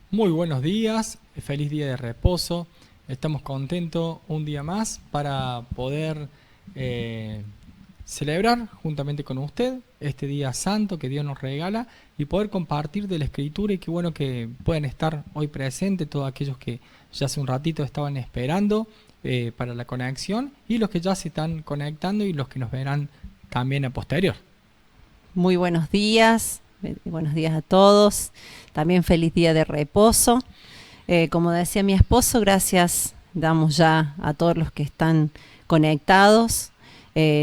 Muy buenos días, feliz día de reposo. Estamos contentos un día más para poder eh, celebrar juntamente con usted este día santo que Dios nos regala y poder compartir de la Escritura. Y qué bueno que pueden estar hoy presentes todos aquellos que ya hace un ratito estaban esperando para la conexión, y los que ya se están conectando y los que nos verán también a posterior. Muy buenos días a todos. También feliz día de reposo. Como decía mi esposo, gracias damos ya a todos los que están conectados.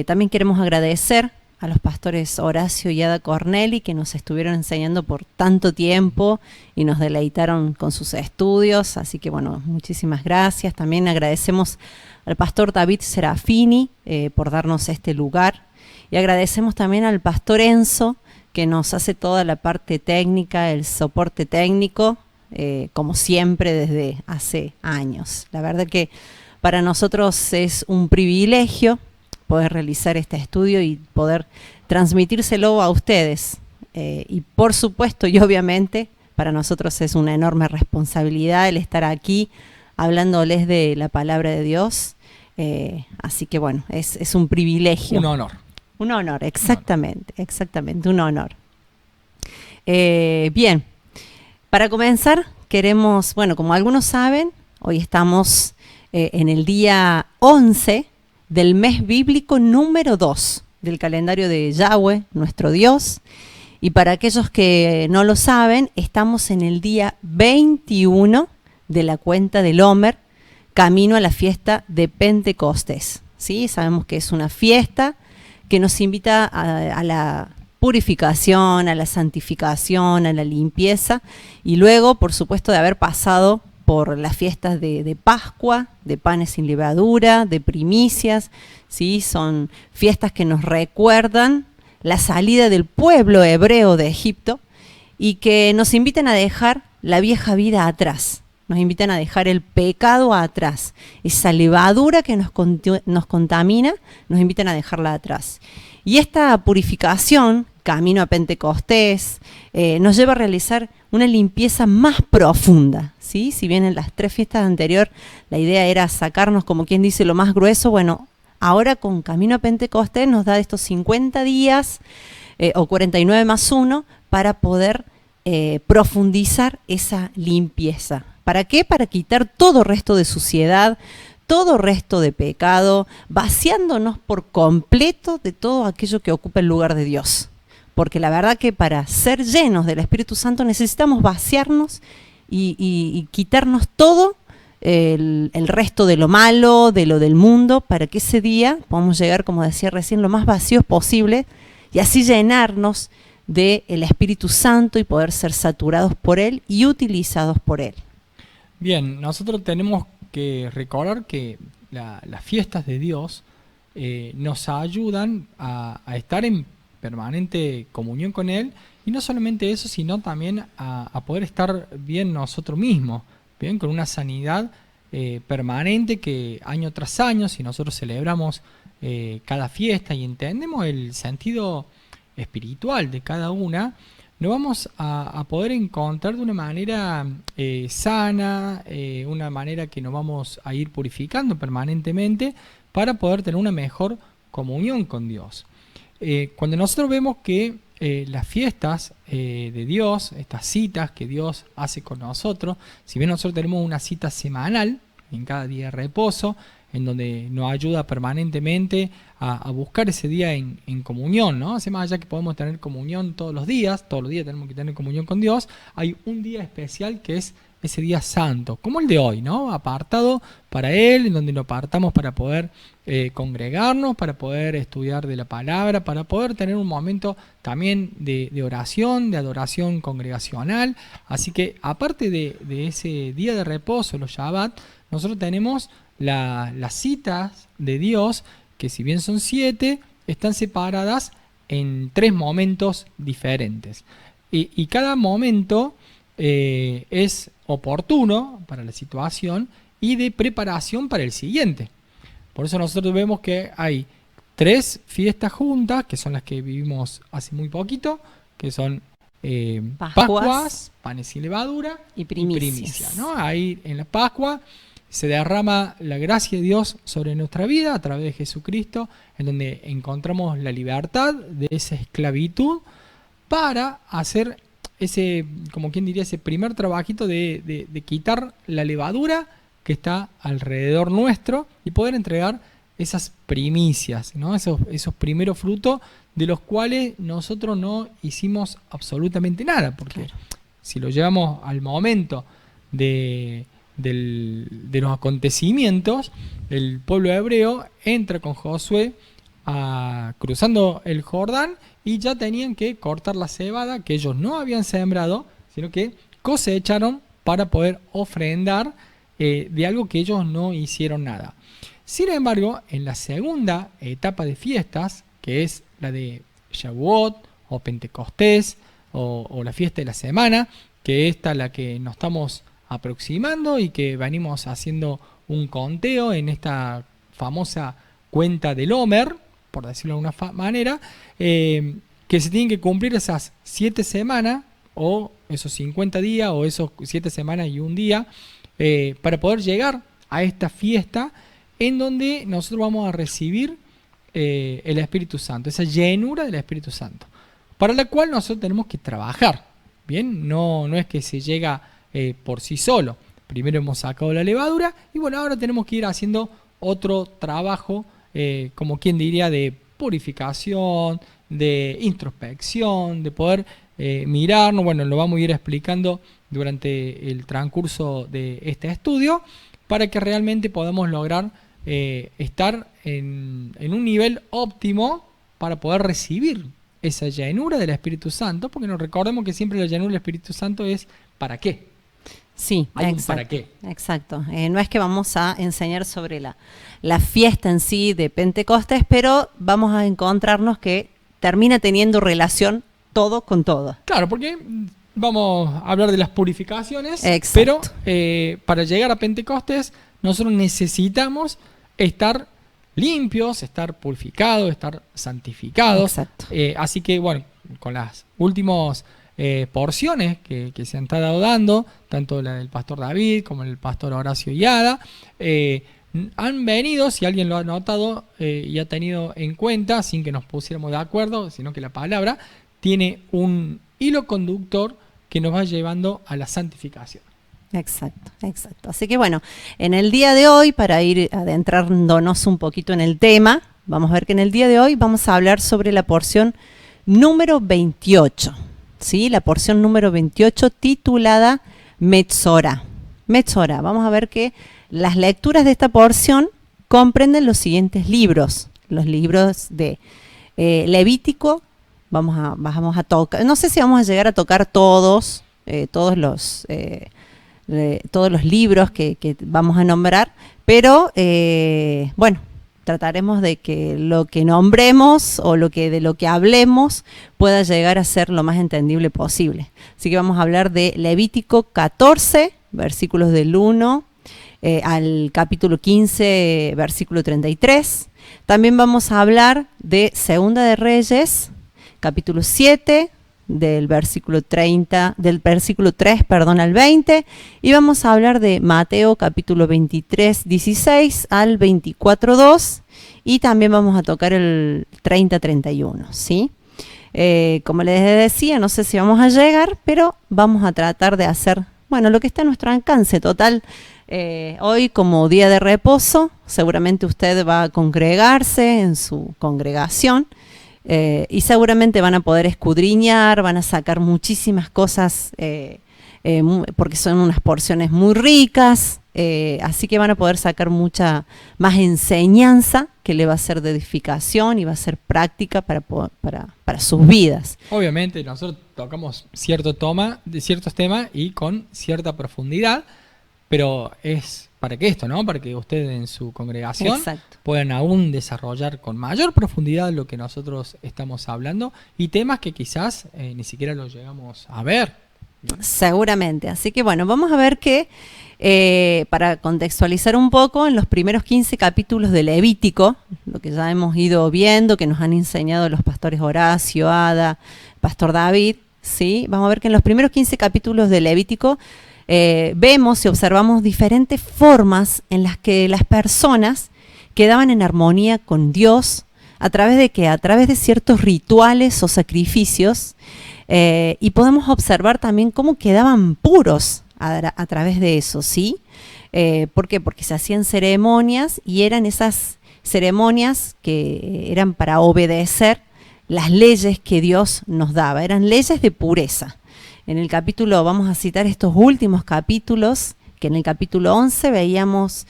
También queremos agradecer a los pastores Horacio y Ada Corneli, que nos estuvieron enseñando por tanto tiempo y nos deleitaron con sus estudios. Así que bueno, muchísimas gracias. También agradecemos al pastor David Serafini por darnos este lugar. Y agradecemos también al pastor Enzo, que nos hace toda la parte técnica, el soporte técnico, como siempre desde hace años. La verdad que para nosotros es un privilegio poder realizar este estudio y poder transmitírselo a ustedes. Y por supuesto y obviamente para nosotros es una enorme responsabilidad el estar aquí hablándoles de la palabra de Dios. Así que bueno, es un privilegio. Un honor. Un honor, Un honor. exactamente, un honor. Bien, para comenzar queremos, bueno, como algunos saben, hoy estamos en el día 11 del mes bíblico número 2 del calendario de Yahweh, nuestro Dios. Y para aquellos que no lo saben, estamos en el día 21 de la cuenta del Homer, camino a la fiesta de Pentecostés. ¿Sí? Sabemos que es una fiesta que nos invita a la purificación, a la santificación, a la limpieza, y luego, por supuesto, de haber pasado por las fiestas de Pascua, de panes sin levadura, de primicias, ¿sí? Son fiestas que nos recuerdan la salida del pueblo hebreo de Egipto y que nos invitan a dejar la vieja vida atrás. Nos invitan a dejar el pecado atrás. Esa levadura que nos contamina, nos invitan a dejarla atrás. Y esta purificación, camino a Pentecostés, nos lleva a realizar una limpieza más profunda. ¿Sí? Si bien en las 3 fiestas anteriores la idea era sacarnos, como quien dice, lo más grueso, bueno, ahora con camino a Pentecostés nos da estos 50 días o 49 más 1 para poder profundizar esa limpieza. ¿Para qué? Para quitar todo resto de suciedad, todo resto de pecado, vaciándonos por completo de todo aquello que ocupa el lugar de Dios. Porque la verdad que para ser llenos del Espíritu Santo necesitamos vaciarnos y quitarnos todo el resto de lo malo, de lo del mundo, para que ese día podamos llegar, como decía recién, lo más vacíos posible y así llenarnos del Espíritu Santo y poder ser saturados por Él y utilizados por Él. Bien, nosotros tenemos que recordar que las fiestas de Dios nos ayudan a estar en permanente comunión con Él, y no solamente eso, sino también a poder estar bien nosotros mismos, bien, con una sanidad permanente que año tras año, si nosotros celebramos cada fiesta y entendemos el sentido espiritual de cada una, nos vamos a poder encontrar de una manera sana, una manera que nos vamos a ir purificando permanentemente para poder tener una mejor comunión con Dios. Cuando nosotros vemos que las fiestas de Dios, estas citas que Dios hace con nosotros, si bien nosotros tenemos una cita semanal en cada día de reposo, en donde nos ayuda permanentemente a buscar ese día en comunión, ¿no? Hace más allá que podemos tener comunión todos los días tenemos que tener comunión con Dios, hay un día especial que es ese día santo, como el de hoy, ¿no? Apartado para Él, en donde nos apartamos para poder congregarnos, para poder estudiar de la palabra, para poder tener un momento también de oración, de adoración congregacional. Así que aparte de ese día de reposo, los Shabbat, nosotros tenemos las citas de Dios, que si bien son 7, están separadas en 3 momentos diferentes. Y cada momento es oportuno para la situación y de preparación para el siguiente. Por eso nosotros vemos que hay 3 fiestas juntas, que son las que vivimos hace muy poquito, que son Pascuas, panes sin levadura y primicias. ¿no? Ahí en la Pascua se derrama la gracia de Dios sobre nuestra vida a través de Jesucristo, en donde encontramos la libertad de esa esclavitud para hacer ese, como quien diría, ese primer trabajito de quitar la levadura que está alrededor nuestro y poder entregar esas primicias, ¿no? Esos primeros frutos de los cuales nosotros no hicimos absolutamente nada, porque si lo llevamos al momento de los acontecimientos, el pueblo hebreo entra con Josué cruzando el Jordán y ya tenían que cortar la cebada que ellos no habían sembrado, sino que cosecharon para poder ofrendar de algo que ellos no hicieron nada. Sin embargo, en la segunda etapa de fiestas, que es la de Shavuot o Pentecostés o la fiesta de la semana, que esta es la que nos estamos aproximando y que venimos haciendo un conteo en esta famosa cuenta del Homer, por decirlo de alguna manera, que se tienen que cumplir esas 7 semanas o esos 50 días o esos 7 semanas y un día para poder llegar a esta fiesta en donde nosotros vamos a recibir el Espíritu Santo, esa llenura del Espíritu Santo, para la cual nosotros tenemos que trabajar. Bien, no es que se llega por sí solo. Primero hemos sacado la levadura y bueno, ahora tenemos que ir haciendo otro trabajo, como quien diría, de purificación, de introspección, de poder mirarnos. Bueno, lo vamos a ir explicando durante el transcurso de este estudio para que realmente podamos lograr estar en un nivel óptimo para poder recibir esa llenura del Espíritu Santo, porque nos recordemos que siempre la llenura del Espíritu Santo es ¿para qué? Sí, Hay un exacto, ¿para qué? Exacto. No es que vamos a enseñar sobre la fiesta en sí de Pentecostés, pero vamos a encontrarnos que termina teniendo relación todo con todo. Claro, porque vamos a hablar de las purificaciones, Exacto. pero para llegar a Pentecostés nosotros necesitamos estar limpios, estar purificados, estar santificados. Exacto. Así que bueno, con las últimas porciones que se han estado dando, tanto la del pastor David como el pastor Horacio Yada, han venido, si alguien lo ha notado y ha tenido en cuenta, sin que nos pusiéramos de acuerdo, sino que la palabra tiene un hilo conductor que nos va llevando a la santificación. Exacto, exacto. Así que bueno, en el día de hoy, para ir adentrándonos un poquito en el tema, vamos a ver que en el día de hoy vamos a hablar sobre la porción número 28, ¿sí? La porción número 28 titulada Metzora. Metzora, vamos a ver que las lecturas de esta porción comprenden los siguientes libros. Los libros de Levítico, vamos a tocar, no sé si vamos a llegar a tocar todos los libros que vamos a nombrar, pero bueno, trataremos de que lo que nombremos o de lo que hablemos pueda llegar a ser lo más entendible posible. Así que vamos a hablar de Levítico 14, versículos del 1 al capítulo 15, versículo 33. También vamos a hablar de Segunda de Reyes, capítulo 7, del versículo 30, del versículo 3, al 20, y vamos a hablar de Mateo capítulo 23, 16 al 24, 2, y también vamos a tocar el 30, 31, ¿sí? Como les decía, no sé si vamos a llegar, pero vamos a tratar de hacer, bueno, lo que está a nuestro alcance. Total, hoy como día de reposo, seguramente usted va a congregarse en su congregación, y seguramente van a poder escudriñar, van a sacar muchísimas cosas, porque son unas porciones muy ricas, así que van a poder sacar mucha más enseñanza que le va a ser de edificación y va a ser práctica para sus vidas. Obviamente nosotros tocamos ciertos temas y con cierta profundidad, pero es para que esto, ¿no? Para que ustedes en su congregación Exacto. puedan aún desarrollar con mayor profundidad lo que nosotros estamos hablando y temas que quizás ni siquiera los llegamos a ver. Seguramente. Así que bueno, vamos a ver que para contextualizar un poco, en los primeros 15 capítulos de Levítico, lo que ya hemos ido viendo, que nos han enseñado los pastores Horacio, Ada, pastor David, ¿sí? Vamos a ver que en los primeros 15 capítulos de Levítico vemos y observamos diferentes formas en las que las personas quedaban en armonía con Dios, ¿a través de qué? A través de ciertos rituales o sacrificios, y podemos observar también cómo quedaban puros a través de eso, ¿sí? ¿Por qué? Porque se hacían ceremonias y eran esas ceremonias que eran para obedecer las leyes que Dios nos daba, eran leyes de pureza. En el capítulo, vamos a citar estos últimos capítulos, que en el capítulo 11 veíamos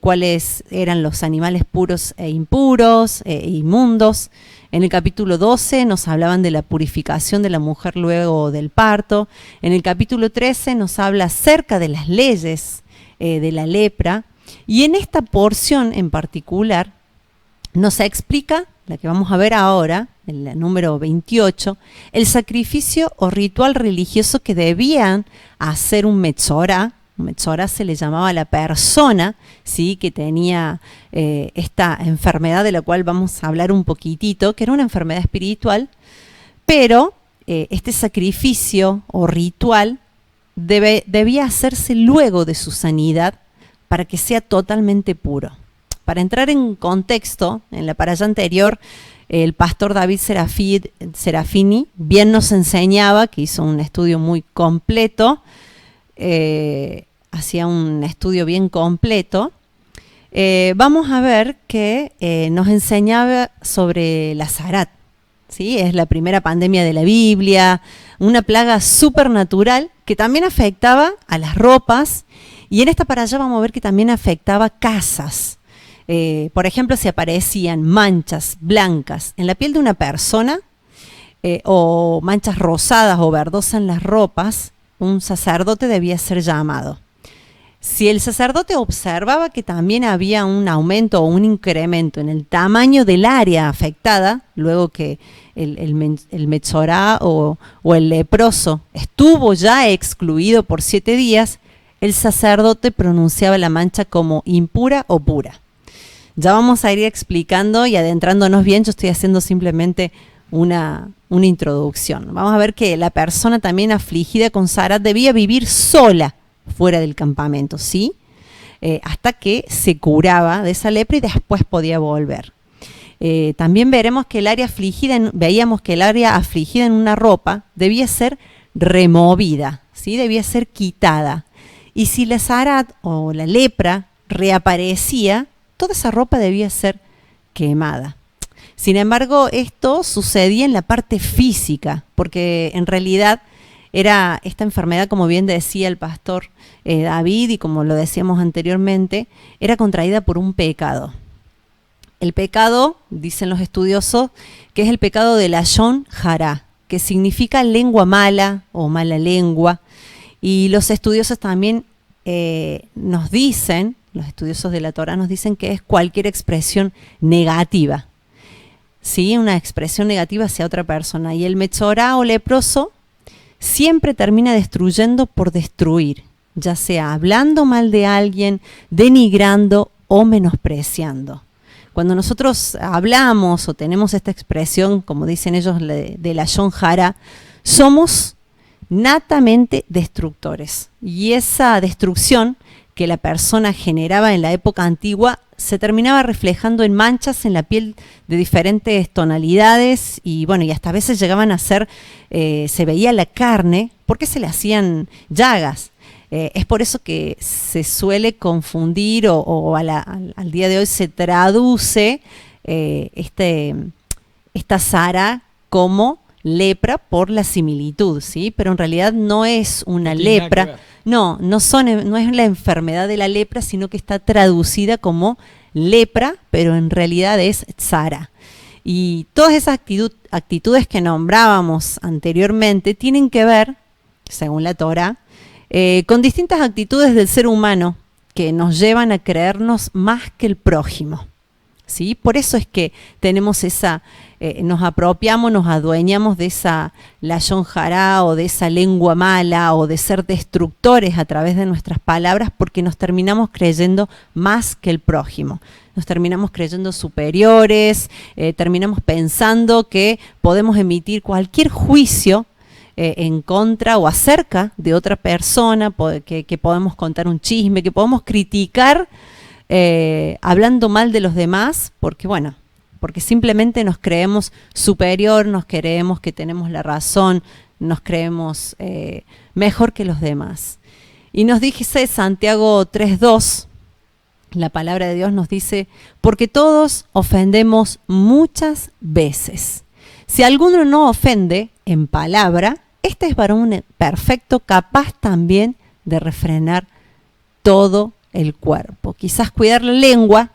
cuáles eran los animales puros e impuros, inmundos. En el capítulo 12 nos hablaban de la purificación de la mujer luego del parto. En el capítulo 13 nos habla acerca de las leyes de la lepra. Y en esta porción en particular nos explica, la que vamos a ver ahora, el número 28, el sacrificio o ritual religioso que debían hacer un metzorá. Un metzorá se le llamaba a la persona, ¿sí?, que tenía esta enfermedad de la cual vamos a hablar un poquitito, que era una enfermedad espiritual, pero este sacrificio o ritual debía hacerse luego de su sanidad para que sea totalmente puro. Para entrar en contexto, en la paralla anterior, el pastor David Serafini bien nos enseñaba, que hizo un estudio muy completo, hacía un estudio bien completo. Vamos a ver que nos enseñaba sobre la Zarat, ¿sí? Es la primera pandemia de la Biblia, una plaga supernatural que también afectaba a las ropas, y en esta para allá vamos a ver que también afectaba casas. Por ejemplo, si aparecían manchas blancas en la piel de una persona, o manchas rosadas o verdosas en las ropas, un sacerdote debía ser llamado. Si el sacerdote observaba que también había un aumento o un incremento en el tamaño del área afectada, luego que el metzorá o el leproso estuvo ya excluido por 7 días, el sacerdote pronunciaba la mancha como impura o pura. Ya vamos a ir explicando y adentrándonos bien, yo estoy haciendo simplemente una introducción. Vamos a ver que la persona también afligida con Zarat debía vivir sola fuera del campamento, ¿sí? Hasta que se curaba de esa lepra y después podía volver. También veremos que veíamos que el área afligida en una ropa debía ser removida, ¿sí? Debía ser quitada. Y si la Zarat o la lepra reaparecía, toda esa ropa debía ser quemada. Sin embargo, esto sucedía en la parte física, porque en realidad era esta enfermedad, como bien decía el pastor David, y como lo decíamos anteriormente, era contraída por un pecado. El pecado, dicen los estudiosos, que es el pecado de lashon hara, que significa lengua mala o mala lengua. Y los estudiosos también nos dicen, los estudiosos de la Torá nos dicen que es cualquier expresión negativa, ¿sí? Una expresión negativa hacia otra persona. Y el metzorá o leproso siempre termina destruyendo por destruir, ya sea hablando mal de alguien, denigrando o menospreciando. Cuando nosotros hablamos o tenemos esta expresión, como dicen ellos, de lashon hara, somos natamente destructores. Y esa destrucción que la persona generaba en la época antigua se terminaba reflejando en manchas en la piel de diferentes tonalidades, y bueno, y hasta a veces llegaban a ser, se veía la carne porque se le hacían llagas. Es por eso que se suele confundir o al día de hoy se traduce esta Zara como lepra por la similitud, ¿sí? Pero en realidad no es una lepra, no es la enfermedad de la lepra, sino que está traducida como lepra, pero en realidad es Zara. Y todas esas actitudes que nombrábamos anteriormente tienen que ver, según la Torá, con distintas actitudes del ser humano que nos llevan a creernos más que el prójimo, ¿sí? Por eso es que tenemos nos apropiamos, nos adueñamos de esa lashon hara o de esa lengua mala o de ser destructores a través de nuestras palabras, porque nos terminamos creyendo más que el prójimo. Nos terminamos creyendo superiores, terminamos pensando que podemos emitir cualquier juicio en contra o acerca de otra persona, que podemos contar un chisme, que podemos criticar hablando mal de los demás, porque simplemente nos creemos superior, nos creemos que tenemos la razón, nos creemos mejor que los demás. Y nos dice Santiago 3:2, la palabra de Dios nos dice, porque todos ofendemos muchas veces. Si alguno no ofende en palabra, este es varón perfecto, capaz también de refrenar todo el cuerpo. Quizás cuidar la lengua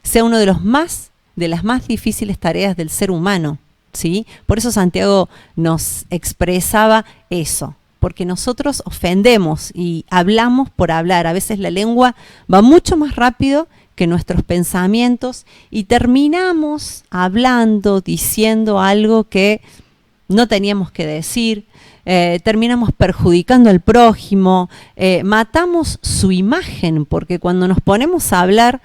sea uno de las más difíciles tareas del ser humano, ¿sí? Por eso Santiago nos expresaba eso, porque nosotros ofendemos y hablamos por hablar. A veces la lengua va mucho más rápido que nuestros pensamientos y terminamos hablando, diciendo algo que no teníamos que decir, terminamos perjudicando al prójimo, matamos su imagen, porque cuando nos ponemos a hablar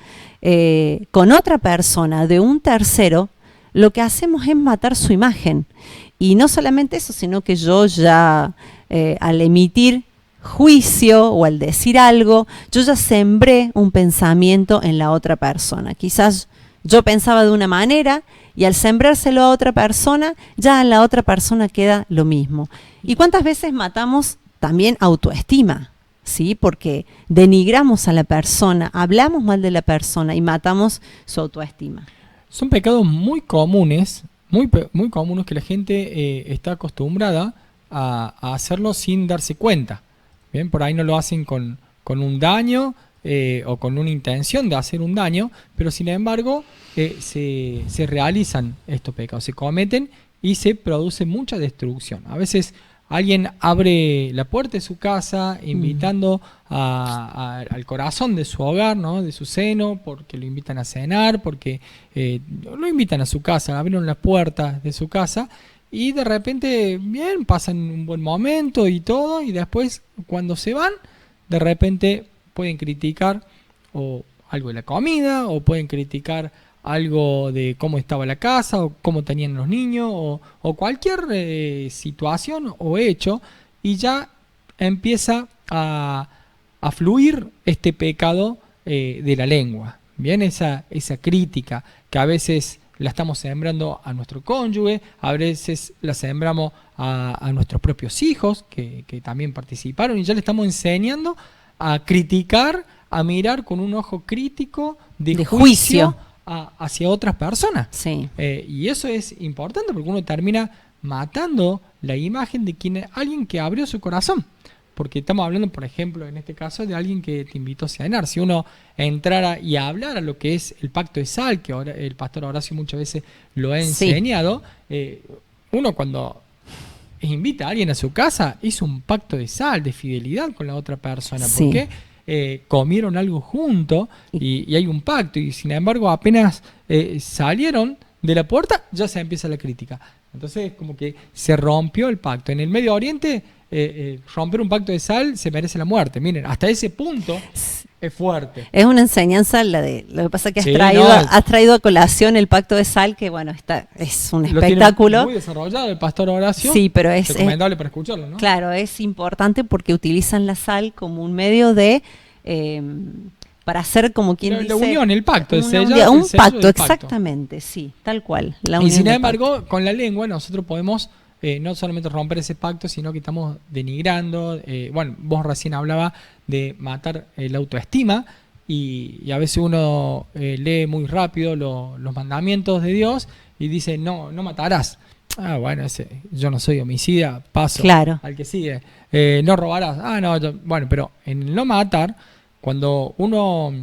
con otra persona, de un tercero, lo que hacemos es matar su imagen. Y no solamente eso, sino que yo ya al emitir juicio o al decir algo, yo ya sembré un pensamiento en la otra persona. Quizás yo pensaba de una manera y al sembrárselo a otra persona, ya en la otra persona queda lo mismo. ¿Y cuántas veces matamos también autoestima? ¿Sí? Porque denigramos a la persona, hablamos mal de la persona y matamos su autoestima. Son pecados muy comunes, muy comunes que la gente está acostumbrada a hacerlo sin darse cuenta. Bien, por ahí no lo hacen con un daño o con una intención de hacer un daño, pero sin embargo se realizan estos pecados, se cometen y se produce mucha destrucción. A veces alguien abre la puerta de su casa invitando al corazón de su hogar, ¿no? De su seno, porque lo invitan a cenar, porque lo invitan a su casa, abrieron la puerta de su casa y de repente, bien, pasan un buen momento y todo, y después cuando se van, de repente pueden criticar o algo de la comida, o pueden criticar algo de cómo estaba la casa, o cómo tenían los niños, o cualquier situación o hecho, y ya empieza a fluir este pecado de la lengua. Bien, esa crítica que a veces la estamos sembrando a nuestro cónyuge, a veces la sembramos a nuestros propios hijos que también participaron, y ya le estamos enseñando a criticar, a mirar con un ojo crítico de juicio hacia otras personas. Sí. Y eso es importante porque uno termina matando la imagen de alguien que abrió su corazón. Porque estamos hablando, por ejemplo, en este caso, de alguien que te invitó a cenar. Si uno entrara y hablara lo que es el pacto de sal, que ahora el pastor Horacio muchas veces lo ha enseñado, uno cuando invita a alguien a su casa, hizo un pacto de sal, de fidelidad con la otra persona. Sí. Porque comieron algo juntos y hay un pacto. Y sin embargo, apenas salieron de la puerta, ya se empieza la crítica. Entonces, como que se rompió el pacto. En el Medio Oriente, romper un pacto de sal se merece la muerte. Miren, hasta ese punto es fuerte. Es una enseñanza lo que pasa que Sí, has traído a colación el pacto de sal, que bueno, es un Lo espectáculo. tiene muy desarrollado el pastor Horacio. Sí, pero es recomendable para escucharlo, ¿no? Claro, es importante porque utilizan la sal como un medio de para hacer como quien dice la unión, el pacto, un sello pacto, del exactamente, sí, tal cual. Y sin embargo, con la lengua nosotros podemos no solamente romper ese pacto, sino que estamos denigrando. Bueno, vos recién hablabas de matar la autoestima, y a veces uno lee muy rápido los mandamientos de Dios y dice, no matarás. Ah, bueno, yo no soy homicida, paso claro. al que sigue. No robarás. Ah, no, bueno, pero en el no matar, cuando uno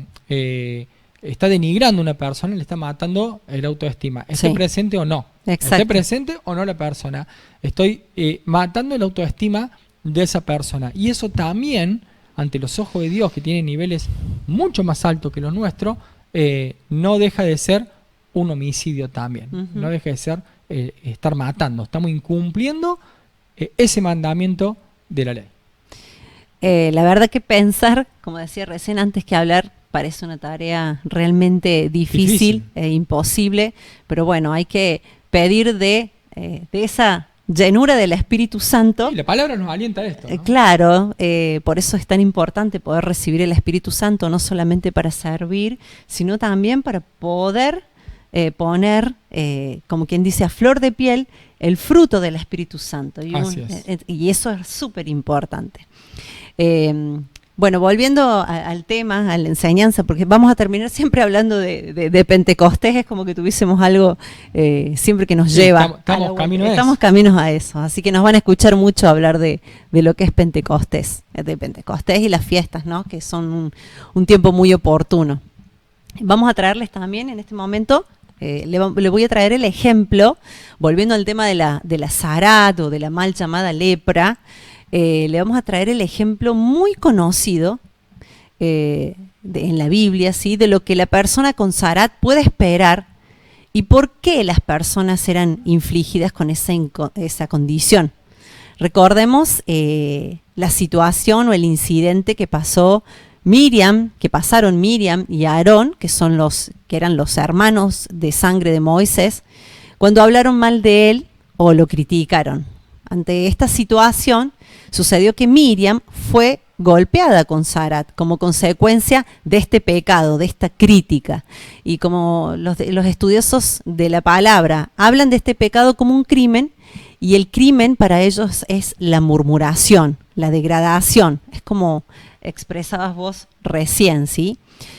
está denigrando a una persona, le está matando el autoestima. ¿Esté presente o no? Exacto. ¿Esté presente o no la persona? Estoy matando el autoestima de esa persona. Y eso también, ante los ojos de Dios, que tiene niveles mucho más altos que los nuestros, no deja de ser un homicidio también. No deja de ser estar matando. Estamos incumpliendo ese mandamiento de la ley. La verdad que pensar, como decía recién, antes que hablar, parece una tarea realmente difícil e imposible, pero bueno, hay que pedir de llenura del Espíritu Santo. Y la palabra nos alienta a esto, ¿no? Claro, por eso es tan importante poder recibir el Espíritu Santo, no solamente para servir, sino también para poder poner, como quien dice, a flor de piel el fruto del Espíritu Santo. Y eso es súper importante. Bueno, volviendo al tema, a la enseñanza, porque vamos a terminar siempre hablando de Pentecostés, es como que tuviésemos algo siempre que nos lleva. Estamos caminos a eso, así que nos van a escuchar mucho hablar de lo que es Pentecostés, y las fiestas, ¿no? Que son un tiempo muy oportuno. Vamos a traerles también en este momento, le voy a traer el ejemplo, volviendo al tema de la zarat o de la mal llamada lepra. Le vamos a traer el ejemplo muy conocido en la Biblia, ¿sí? De lo que la persona con zarat puede esperar y por qué las personas eran infligidas con esa condición. Recordemos la situación o el incidente que pasaron Miriam y Aarón, que eran los hermanos de sangre de Moisés, cuando hablaron mal de él o lo criticaron. Ante esta situación, sucedió que Miriam fue golpeada con zarat como consecuencia de este pecado, de esta crítica. Y como los estudiosos de la palabra hablan de este pecado como un crimen, y el crimen para ellos es la murmuración, la degradación. Es como expresabas vos recién, ¿sí?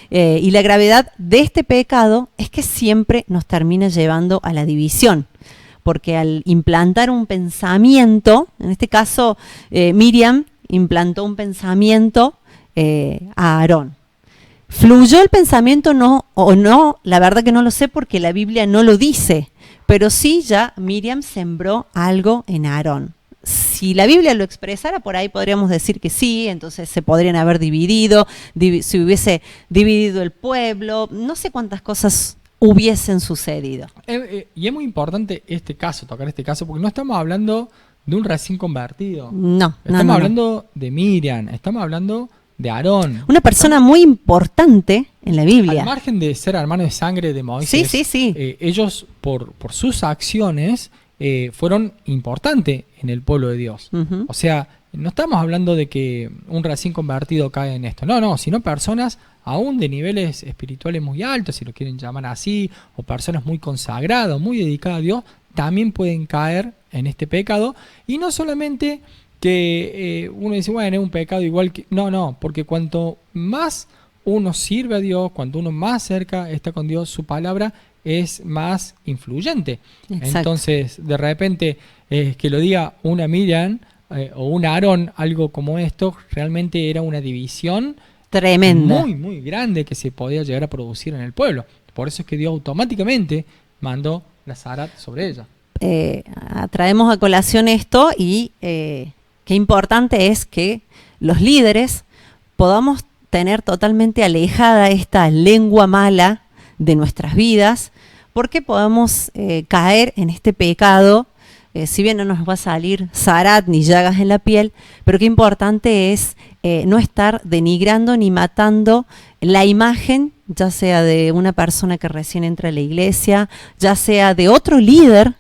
Y la gravedad de este pecado es que siempre nos termina llevando a la división. Porque al implantar un pensamiento, en este caso Miriam implantó un pensamiento a Aarón. ¿Fluyó el pensamiento o no? La verdad que no lo sé porque la Biblia no lo dice, pero sí ya Miriam sembró algo en Aarón. Si la Biblia lo expresara, por ahí podríamos decir que sí, entonces se podrían haber dividido, si hubiese dividido el pueblo, no sé cuántas cosas hubiesen sucedido. Y es muy importante tocar este caso, porque no estamos hablando de un recién convertido. No. Estamos hablando de Miriam, estamos hablando de Aarón. Una persona muy importante en la Biblia. Al margen de ser hermano de sangre de Moisés, sí. Ellos, por sus acciones, fueron importantes en el pueblo de Dios. Uh-huh. O sea, no estamos hablando de que un recién convertido cae en esto. No, sino personas aún de niveles espirituales muy altos, si lo quieren llamar así, o personas muy consagradas, muy dedicadas a Dios, también pueden caer en este pecado. Y no solamente que uno dice, bueno, es un pecado igual que... No, porque cuanto más uno sirve a Dios, cuanto uno más cerca está con Dios, su palabra es más influyente. Exacto. Entonces, de repente, que lo diga una Miriam o un Aarón, algo como esto, realmente era una división tremenda, muy, muy grande que se podía llegar a producir en el pueblo. Por eso es que Dios automáticamente mandó la zarat sobre ella. Traemos a colación esto y qué importante es que los líderes podamos tener totalmente alejada esta lengua mala de nuestras vidas, porque podemos caer en este pecado. Si bien no nos va a salir zarat ni llagas en la piel, pero qué importante es no estar denigrando ni matando la imagen, ya sea de una persona que recién entra a la iglesia, ya sea de otro líder,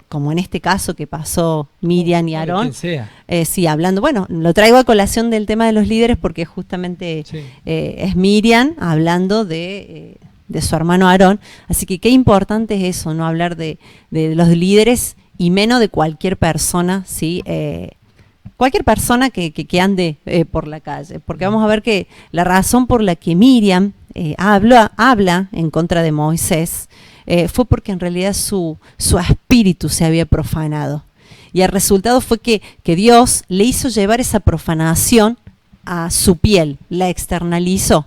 como en este caso que pasó Miriam y Aarón. Sí, hablando, bueno, lo traigo a colación del tema de los líderes porque justamente es Miriam hablando de su hermano Aarón, así que qué importante es eso, no hablar de los líderes y menos de cualquier persona, ¿sí? Cualquier persona que ande por la calle, porque vamos a ver que la razón por la que Miriam habla en contra de Moisés fue porque en realidad su espíritu se había profanado, y el resultado fue que Dios le hizo llevar esa profanación a su piel, la externalizó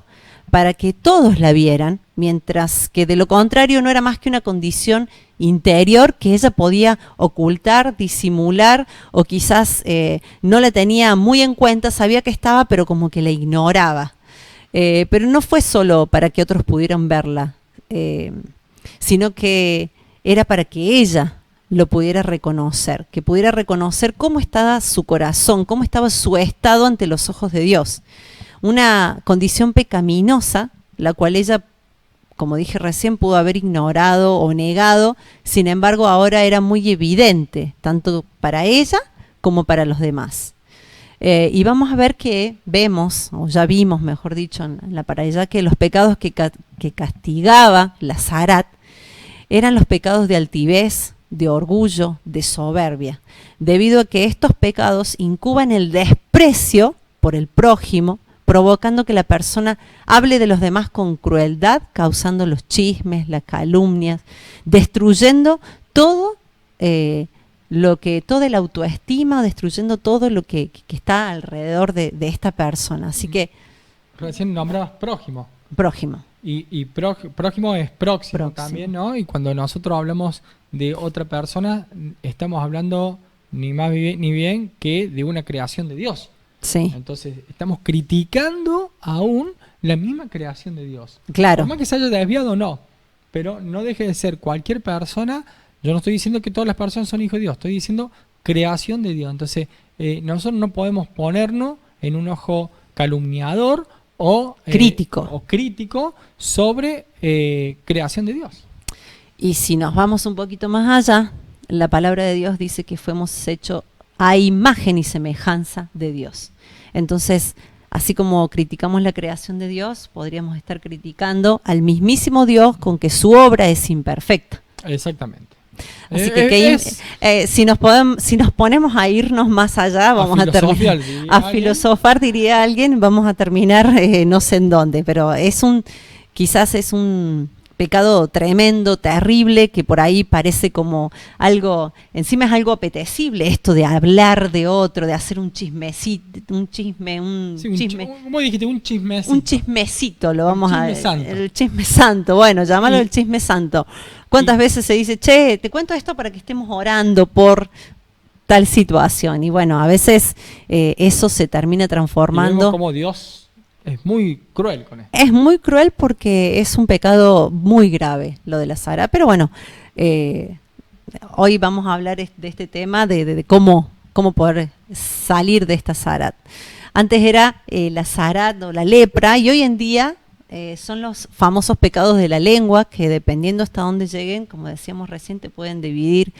para que todos la vieran, mientras que de lo contrario no era más que una condición interior que ella podía ocultar, disimular, o quizás no la tenía muy en cuenta, sabía que estaba, pero como que la ignoraba. Pero no fue solo para que otros pudieran verla, sino que era para que ella lo pudiera reconocer, que pudiera reconocer cómo estaba su corazón, cómo estaba su estado ante los ojos de Dios. Una condición pecaminosa, la cual ella como dije recién, pudo haber ignorado o negado, sin embargo ahora era muy evidente, tanto para ella como para los demás. Y vamos a ver que vemos, o ya vimos, mejor dicho, en la parashá, que los pecados que castigaba la Zarat eran los pecados de altivez, de orgullo, de soberbia, debido a que estos pecados incuban el desprecio por el prójimo, provocando que la persona hable de los demás con crueldad, causando los chismes, las calumnias, destruyendo todo toda la autoestima, destruyendo todo lo que está alrededor de esta persona. Así que recién nombrabas prójimo. Prójimo. Y prójimo es próximo también, ¿no? Y cuando nosotros hablamos de otra persona, estamos hablando ni más ni bien que de una creación de Dios. Sí. Entonces, estamos criticando aún la misma creación de Dios. Claro. Por más que se haya desviado o no, pero no deje de ser cualquier persona. Yo no estoy diciendo que todas las personas son hijos de Dios, estoy diciendo creación de Dios. Entonces, nosotros no podemos ponernos en un ojo calumniador o crítico sobre creación de Dios. Y si nos vamos un poquito más allá, la palabra de Dios dice que fuimos hechos a imagen y semejanza de Dios. Entonces, así como criticamos la creación de Dios, podríamos estar criticando al mismísimo Dios con que su obra es imperfecta. Exactamente. Así que si nos ponemos a irnos más allá, vamos a filosofar, diría alguien, vamos a terminar no sé en dónde, pero quizás es un pecado tremendo, terrible, que por ahí parece como algo, encima es algo apetecible esto de hablar de otro, de hacer un chismecito, ¿cómo dijiste? Un chismecito. Un chismecito, el chisme santo, bueno, llámalo el chisme santo. ¿Cuántas veces se dice, che, te cuento esto para que estemos orando por tal situación? Y bueno, a veces eso se termina transformando. Y vemos como Dios es muy cruel con esto. Es muy cruel porque es un pecado muy grave lo de la Zarat. Pero bueno, hoy vamos a hablar de este tema de cómo poder salir de esta Zarat. Antes era la Zarat o la lepra, y hoy en día son los famosos pecados de la lengua, que dependiendo hasta dónde lleguen, como decíamos recién, te pueden dividir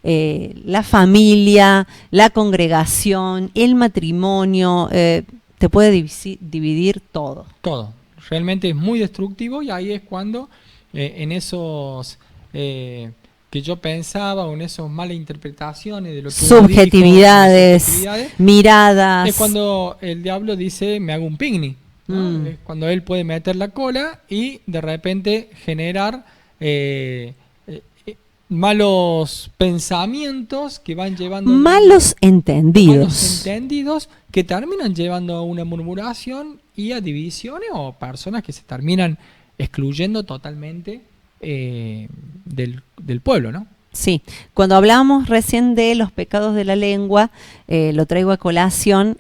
la familia, la congregación, el matrimonio, te puede dividir todo. Todo. Realmente es muy destructivo, y ahí es cuando en esos que yo pensaba, o en esas malas interpretaciones de lo que subjetividades, miradas. Es cuando el diablo dice, me hago un picnic. ¿No? Es cuando él puede meter la cola y de repente generar malos pensamientos que van llevando malos entendidos que terminan llevando a una murmuración y a divisiones, o personas que se terminan excluyendo totalmente del pueblo, ¿no? Sí, cuando hablábamos recién de los pecados de la lengua, lo traigo a colación.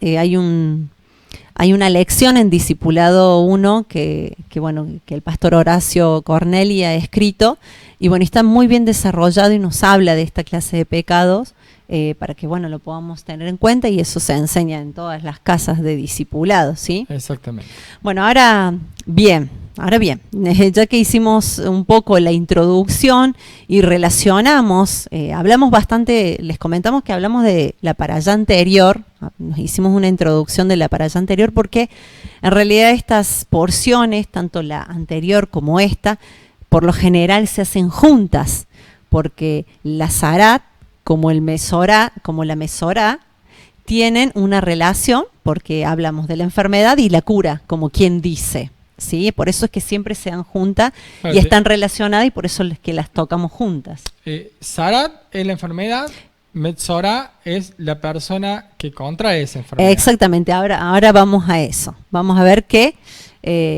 Hay una lección en Discipulado 1 que el pastor Horacio Corneli ha escrito, y bueno, está muy bien desarrollado y nos habla de esta clase de pecados para que lo podamos tener en cuenta, y eso se enseña en todas las casas de discipulados, ¿sí? Exactamente. Bueno, ahora bien, ya que hicimos un poco la introducción y relacionamos, hablamos bastante, les comentamos que hablamos de la parashá anterior, nos hicimos una introducción de la parashá anterior, porque en realidad estas porciones, tanto la anterior como esta, por lo general se hacen juntas, porque la Zarat, como la Mesorá, tienen una relación, porque hablamos de la enfermedad y la cura, como quien dice. ¿Sí? Por eso es que siempre se dan juntas y están relacionadas, y por eso es que las tocamos juntas. Zarat es la enfermedad, Metzorá es la persona que contrae esa enfermedad. Exactamente, ahora vamos a eso. Vamos a ver que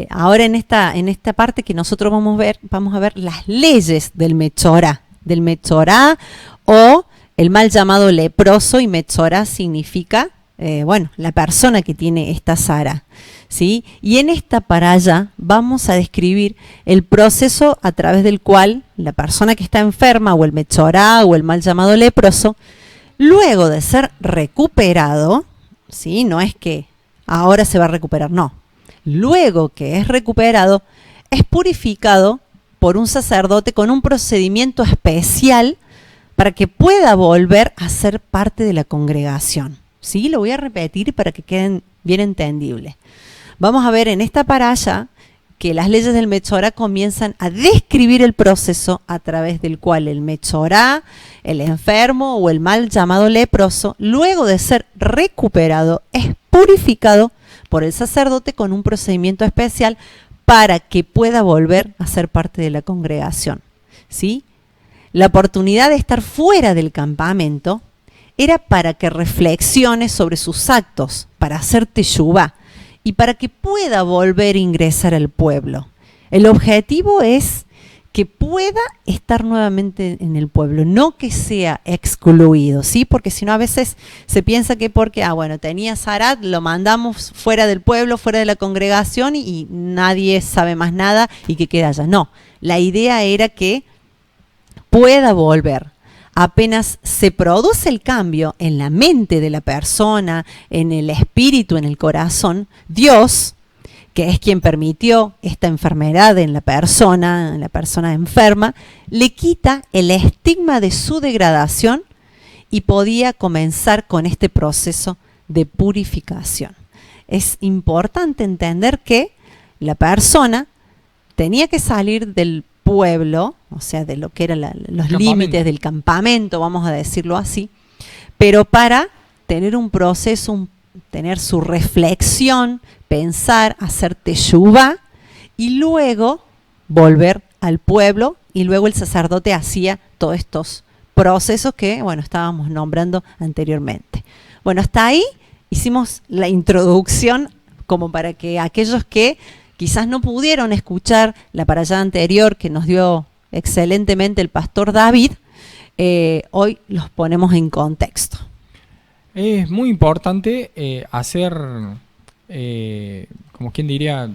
ahora en esta parte que nosotros vamos a ver las leyes del Metzorá o el mal llamado leproso, y Metzorá significa la persona que tiene esta Zara, ¿sí? Y en esta parashá vamos a describir el proceso a través del cual la persona que está enferma, o el Metzorá, o el mal llamado leproso, luego de ser recuperado, ¿sí? No es que ahora se va a recuperar, no. Luego que es recuperado, es purificado por un sacerdote con un procedimiento especial para que pueda volver a ser parte de la congregación. ¿Sí? Lo voy a repetir para que queden bien entendibles. Vamos a ver en esta parasha que las leyes del Metzorá comienzan a describir el proceso a través del cual el Metzorá, el enfermo o el mal llamado leproso, luego de ser recuperado, es purificado por el sacerdote con un procedimiento especial para que pueda volver a ser parte de la congregación. ¿Sí? La oportunidad de estar fuera del campamento era para que reflexione sobre sus actos, para hacer teshuvá y para que pueda volver a ingresar al pueblo. El objetivo es que pueda estar nuevamente en el pueblo, no que sea excluido, ¿sí? Porque si no a veces se piensa que porque, tenía Zarat, lo mandamos fuera del pueblo, fuera de la congregación y nadie sabe más nada y que queda allá. No, la idea era que pueda volver. Apenas se produce el cambio en la mente de la persona, en el espíritu, en el corazón, Dios, que es quien permitió esta enfermedad en la persona enferma, le quita el estigma de su degradación y podía comenzar con este proceso de purificación. Es importante entender que la persona tenía que salir del pueblo, o sea, de lo que eran los límites del campamento, vamos a decirlo así, pero para tener un proceso, tener su reflexión, pensar, hacer teshuvá y luego volver al pueblo, y luego el sacerdote hacía todos estos procesos que, estábamos nombrando anteriormente. Hasta ahí hicimos la introducción como para que aquellos que quizás no pudieron escuchar la parashá anterior que nos dio excelentemente el pastor David, hoy los ponemos en contexto. Es muy importante hacer, como quien diría,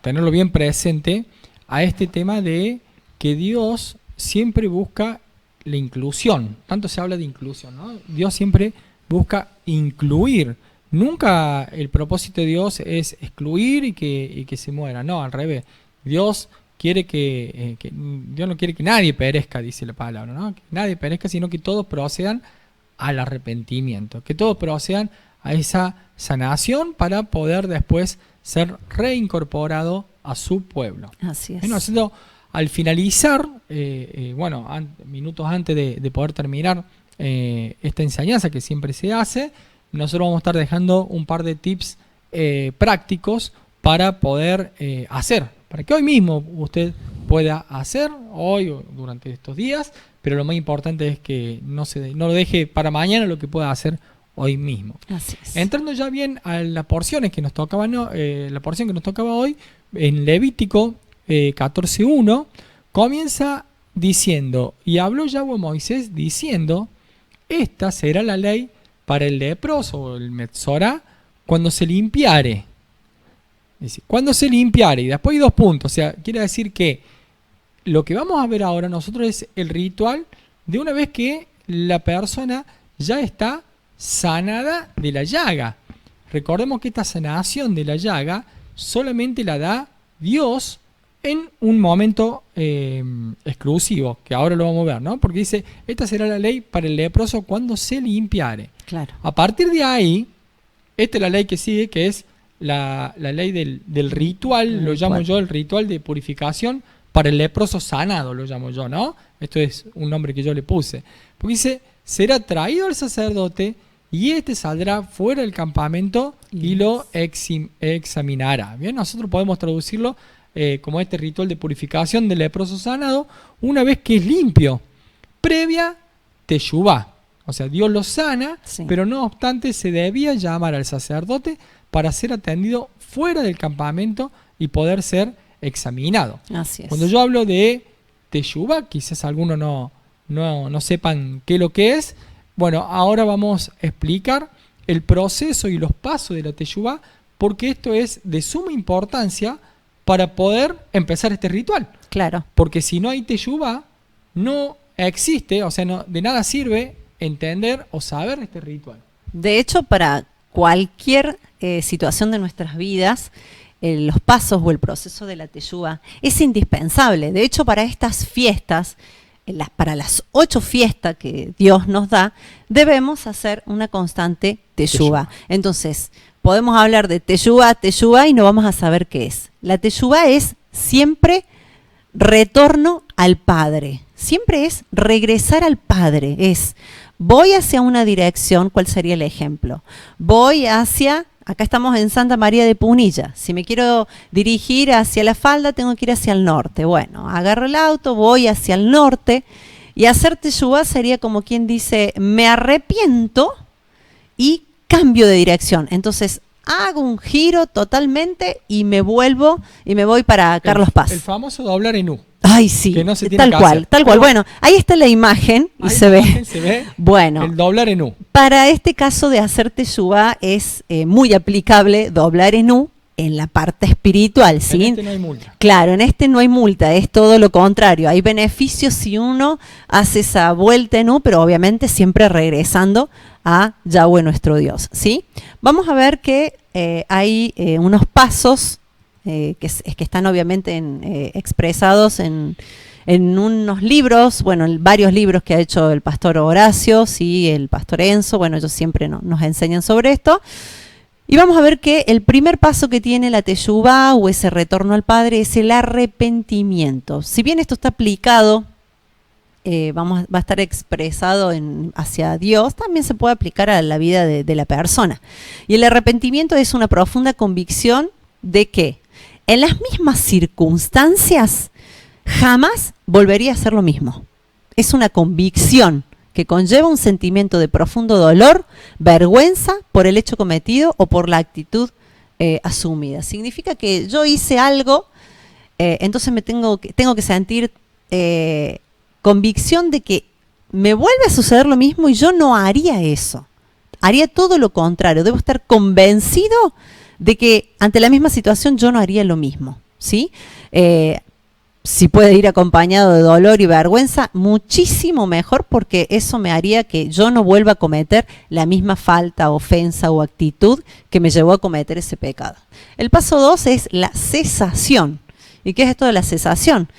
tenerlo bien presente a este tema de que Dios siempre busca la inclusión. Tanto se habla de inclusión, ¿no? Dios siempre busca incluir. Nunca el propósito de Dios es excluir y que se muera. No, al revés. Dios quiere Dios no quiere que nadie perezca, dice la palabra, ¿no? Que nadie perezca, sino que todos procedan al arrepentimiento, que todos procedan a esa sanación para poder después ser reincorporado a su pueblo. Así es. Bueno, al finalizar, minutos antes de poder terminar esta enseñanza que siempre se hace, nosotros vamos a estar dejando un par de tips prácticos para poder hacer, para que hoy mismo usted pueda hacer, hoy o durante estos días, pero lo más importante es que no lo deje para mañana lo que pueda hacer hoy mismo. Así es. Entrando ya bien a las porciones que nos tocaban, la porción que nos tocaba hoy, en Levítico 14:1, comienza diciendo, y habló Yahweh a Moisés diciendo, esta será la ley para el leproso o el metzorá cuando se limpiare. Dice, cuando se limpiare, y después hay 2 puntos, o sea, quiere decir que lo que vamos a ver ahora nosotros es el ritual de una vez que la persona ya está sanada de la llaga. Recordemos que esta sanación de la llaga solamente la da Dios en un momento exclusivo, que ahora lo vamos a ver, ¿no? Porque dice, esta será la ley para el leproso cuando se limpiare. Claro. A partir de ahí, esta es la ley que sigue, que es la ley del ritual, lo llamo yo el ritual de purificación para el leproso sanado, lo llamo yo, ¿no? Esto es un nombre que yo le puse. Porque dice, será traído al sacerdote y este saldrá fuera del campamento y lo examinará. Bien, nosotros podemos traducirlo como este ritual de purificación del leproso sanado una vez que es limpio, previa teshuvá. O sea, Dios lo sana, sí, pero no obstante se debía llamar al sacerdote para ser atendido fuera del campamento y poder ser examinado. Así es. Cuando yo hablo de teshuvá, quizás algunos no sepan qué es lo que es. Bueno, ahora vamos a explicar el proceso y los pasos de la teshuvá, porque esto es de suma importancia para poder empezar este ritual. Claro. Porque si no hay teshuvá, no existe, o sea, de nada sirve entender o saber este ritual. De hecho, para cualquier situación de nuestras vidas, los pasos o el proceso de la teshuvá es indispensable. De hecho, para estas fiestas, para las 8 fiestas que Dios nos da, debemos hacer una constante teshuvá. Entonces, podemos hablar de teshuvá y no vamos a saber qué es. La teshuvá es siempre retorno al Padre. Siempre es regresar al Padre. Es, voy hacia una dirección, ¿cuál sería el ejemplo? Voy hacia, acá estamos en Santa María de Punilla. Si me quiero dirigir hacia La Falda, tengo que ir hacia el norte. Bueno, agarro el auto, voy hacia el norte. Y hacer teshuvá sería como quien dice, me arrepiento y cambio de dirección. Entonces, hago un giro totalmente y me vuelvo y me voy para Carlos Paz. El famoso doblar en U. Ay, sí, que no se tiene tal que cual, hacer. tal cual. Bueno, ahí está la imagen y se ve. Bueno, el doblar en U. Para este caso de hacer teshuvá es muy aplicable doblar en U en la parte espiritual, ¿sí? En este no hay multa. Claro, en este no hay multa, es todo lo contrario. Hay beneficios si uno hace esa vuelta en U, pero obviamente siempre regresando a Yahweh nuestro Dios, ¿sí? Vamos a ver que hay unos pasos que están obviamente expresados en unos libros, bueno, en varios libros que ha hecho el pastor Horacio, sí, el pastor Enzo, bueno, ellos siempre nos enseñan sobre esto. Y vamos a ver que el primer paso que tiene la teshuvá o ese retorno al Padre es el arrepentimiento. Si bien esto está aplicado, va a estar expresado hacia Dios, también se puede aplicar a la vida de la persona. Y el arrepentimiento es una profunda convicción de que en las mismas circunstancias jamás volvería a hacer lo mismo. Es una convicción que conlleva un sentimiento de profundo dolor, vergüenza por el hecho cometido o por la actitud asumida. Significa que yo hice algo, entonces tengo que sentir convicción de que me vuelve a suceder lo mismo y yo no haría eso. Haría todo lo contrario. Debo estar convencido de que ante la misma situación yo no haría lo mismo, ¿sí? Si puede ir acompañado de dolor y vergüenza, muchísimo mejor, porque eso me haría que yo no vuelva a cometer la misma falta, ofensa o actitud que me llevó a cometer ese pecado. El paso 2 es la cesación. ¿Y qué es esto de la cesación?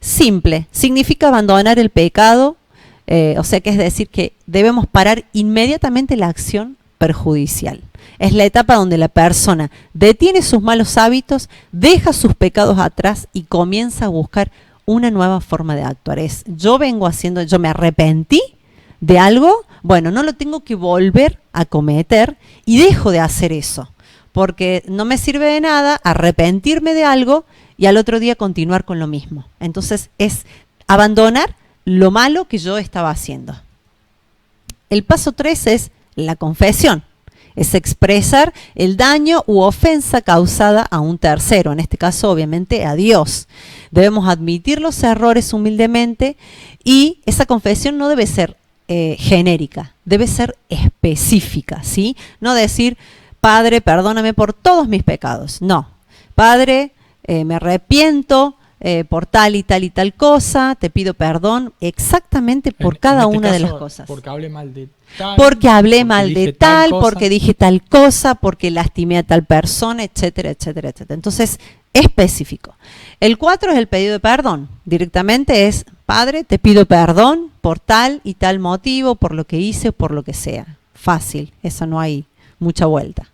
Simple, significa abandonar el pecado, o sea que es decir que debemos parar inmediatamente la acción perjudicial. Es la etapa donde la persona detiene sus malos hábitos, deja sus pecados atrás y comienza a buscar una nueva forma de actuar. Yo me arrepentí de algo, bueno, no lo tengo que volver a cometer y dejo de hacer eso, porque no me sirve de nada arrepentirme de algo y al otro día continuar con lo mismo. Entonces es abandonar lo malo que yo estaba haciendo. El paso 3 es la confesión. Es expresar el daño u ofensa causada a un tercero, en este caso obviamente a Dios. Debemos admitir los errores humildemente y esa confesión no debe ser genérica, debe ser específica, ¿sí? No decir, Padre, perdóname por todos mis pecados. No, Padre, me arrepiento por tal y tal y tal cosa, te pido perdón exactamente por cada una de las cosas. Porque hablé mal de tal. Porque hablé mal de tal, porque dije tal cosa, porque lastimé a tal persona, etcétera, etcétera, etcétera. Entonces, específico. El 4 es el pedido de perdón. Directamente es, Padre, te pido perdón por tal y tal motivo, por lo que hice, por lo que sea. Fácil, eso no hay mucha vuelta.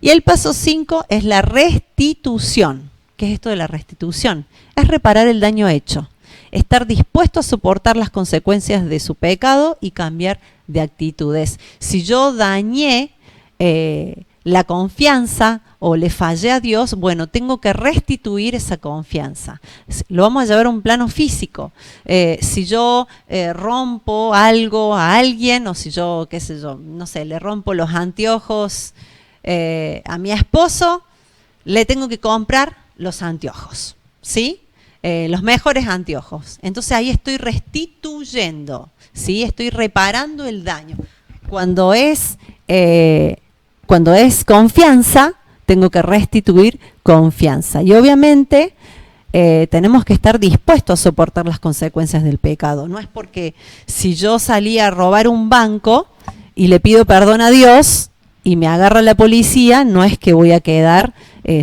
Y el paso 5 es la restitución. ¿Qué es esto de la restitución? Es reparar el daño hecho, estar dispuesto a soportar las consecuencias de su pecado y cambiar de actitudes. Si yo dañé la confianza o le fallé a Dios, bueno, tengo que restituir esa confianza. Lo vamos a llevar a un plano físico. Si yo rompo algo a alguien, o si yo, qué sé yo, no sé, le rompo los anteojos a mi esposo, le tengo que comprar los anteojos, ¿sí? Los mejores anteojos. Entonces ahí estoy restituyendo, ¿sí? Estoy reparando el daño. Cuando es confianza, tengo que restituir confianza. Y obviamente tenemos que estar dispuestos a soportar las consecuencias del pecado. No es porque si yo salí a robar un banco y le pido perdón a Dios, y me agarra la policía, no es que voy a quedar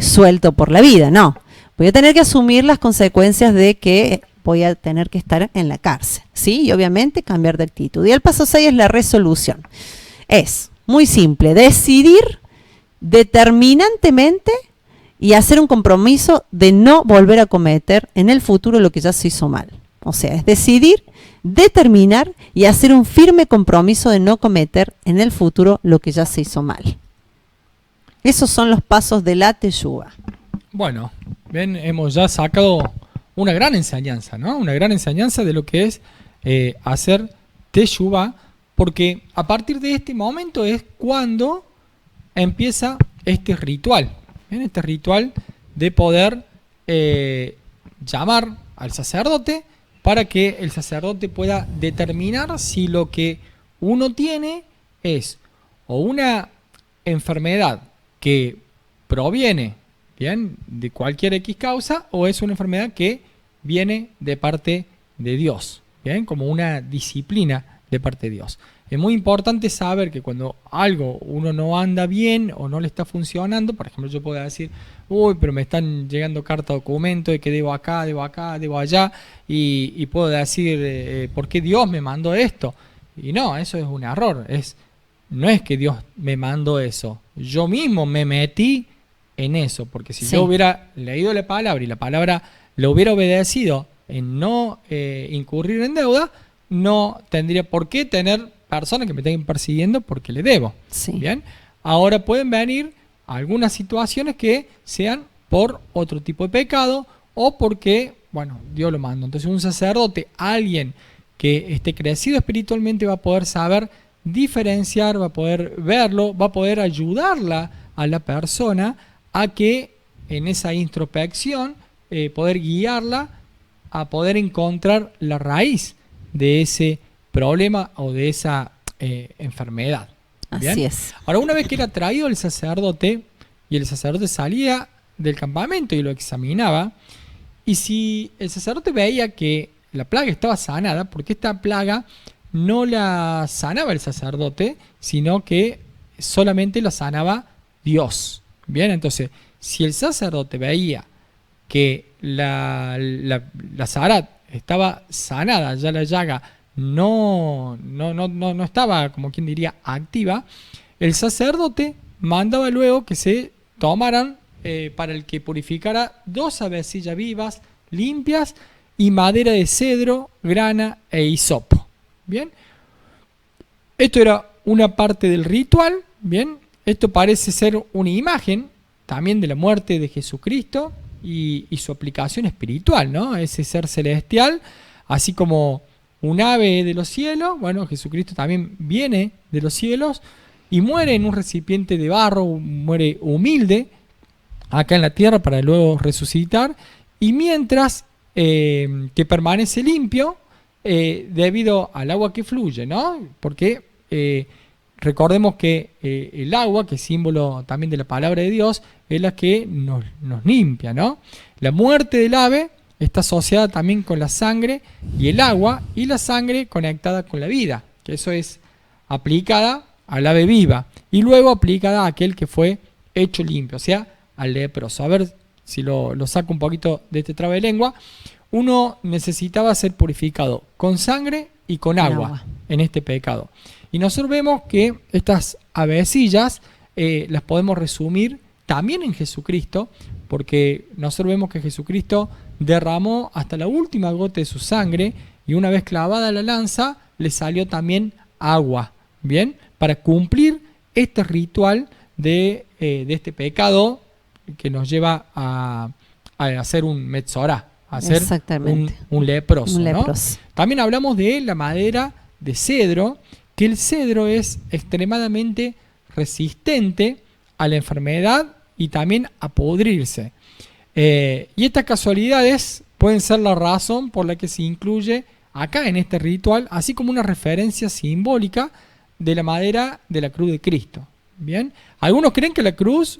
suelto por la vida, no. Voy a tener que asumir las consecuencias de que voy a tener que estar en la cárcel, ¿sí? Y obviamente cambiar de actitud. Y el paso 6 es la resolución. Es muy simple, decidir determinantemente y hacer un compromiso de no volver a cometer en el futuro lo que ya se hizo mal. O sea, es decidir, determinar y hacer un firme compromiso de no cometer en el futuro lo que ya se hizo mal. Esos son los pasos de la teshuvá. Bueno, bien, hemos ya sacado una gran enseñanza, ¿no? Una gran enseñanza de lo que es hacer teshuvá, porque a partir de este momento es cuando empieza este ritual, ¿bien? Este ritual de poder llamar al sacerdote para que el sacerdote pueda determinar si lo que uno tiene es o una enfermedad que proviene, bien, de cualquier X causa, o es una enfermedad que viene de parte de Dios, bien, como una disciplina de parte de Dios. Es muy importante saber que cuando algo uno no anda bien o no le está funcionando, por ejemplo, yo puedo decir, uy, pero me están llegando carta documento de que debo acá, debo allá, y puedo decir, ¿por qué Dios me mandó esto? Y no, eso es un error. No es que Dios me mandó eso, yo mismo me metí en eso, porque si yo hubiera leído la palabra y la palabra lo hubiera obedecido en no incurrir en deuda, no tendría por qué tener personas que me estén persiguiendo porque le debo. Sí. Bien, ahora pueden venir algunas situaciones que sean por otro tipo de pecado o porque, bueno, Dios lo mandó. Entonces un sacerdote, alguien que esté crecido espiritualmente, va a poder saber diferenciar, va a poder verlo, va a poder ayudarla a la persona a que en esa introspección poder guiarla a poder encontrar la raíz de ese problema o de esa enfermedad. ¿Bien? Así es. Ahora, una vez que era traído el sacerdote y el sacerdote salía del campamento y lo examinaba, y si el sacerdote veía que la plaga estaba sanada, porque esta plaga no la sanaba el sacerdote, sino que solamente la sanaba Dios. Bien, entonces, si el sacerdote veía que la zarat estaba sanada, ya la llaga no estaba, como quien diría, activa, el sacerdote mandaba luego que se tomaran para el que purificara 2 avecillas vivas, limpias, y madera de cedro, grana e hisopo. Bien, esto era una parte del ritual. Bien, esto parece ser una imagen también de la muerte de Jesucristo y su aplicación espiritual, ¿no? Ese ser celestial, así como un ave de los cielos. Bueno, Jesucristo también viene de los cielos y muere en un recipiente de barro, muere humilde acá en la tierra para luego resucitar, y mientras que permanece limpio debido al agua que fluye, ¿no? Porque recordemos que el agua, que es símbolo también de la palabra de Dios, es la que nos limpia, ¿no? La muerte del ave está asociada también con la sangre y el agua, y la sangre conectada con la vida, que eso es aplicada al ave viva y luego aplicada a aquel que fue hecho limpio, o sea, al leproso. A ver si lo saco un poquito de este trabalengua. Uno necesitaba ser purificado con sangre y con agua en este pecado. Y nosotros vemos que estas avecillas las podemos resumir también en Jesucristo, porque nosotros vemos que Jesucristo derramó hasta la última gota de su sangre, y una vez clavada la lanza le salió también agua, ¿bien? Para cumplir este ritual de este pecado que nos lleva a hacer un metzorá, a ser un leproso, ¿no? También hablamos de la madera de cedro, que el cedro es extremadamente resistente a la enfermedad y también a podrirse. Y estas casualidades pueden ser la razón por la que se incluye acá en este ritual, así como una referencia simbólica de la madera de la cruz de Cristo. Bien, algunos creen que la cruz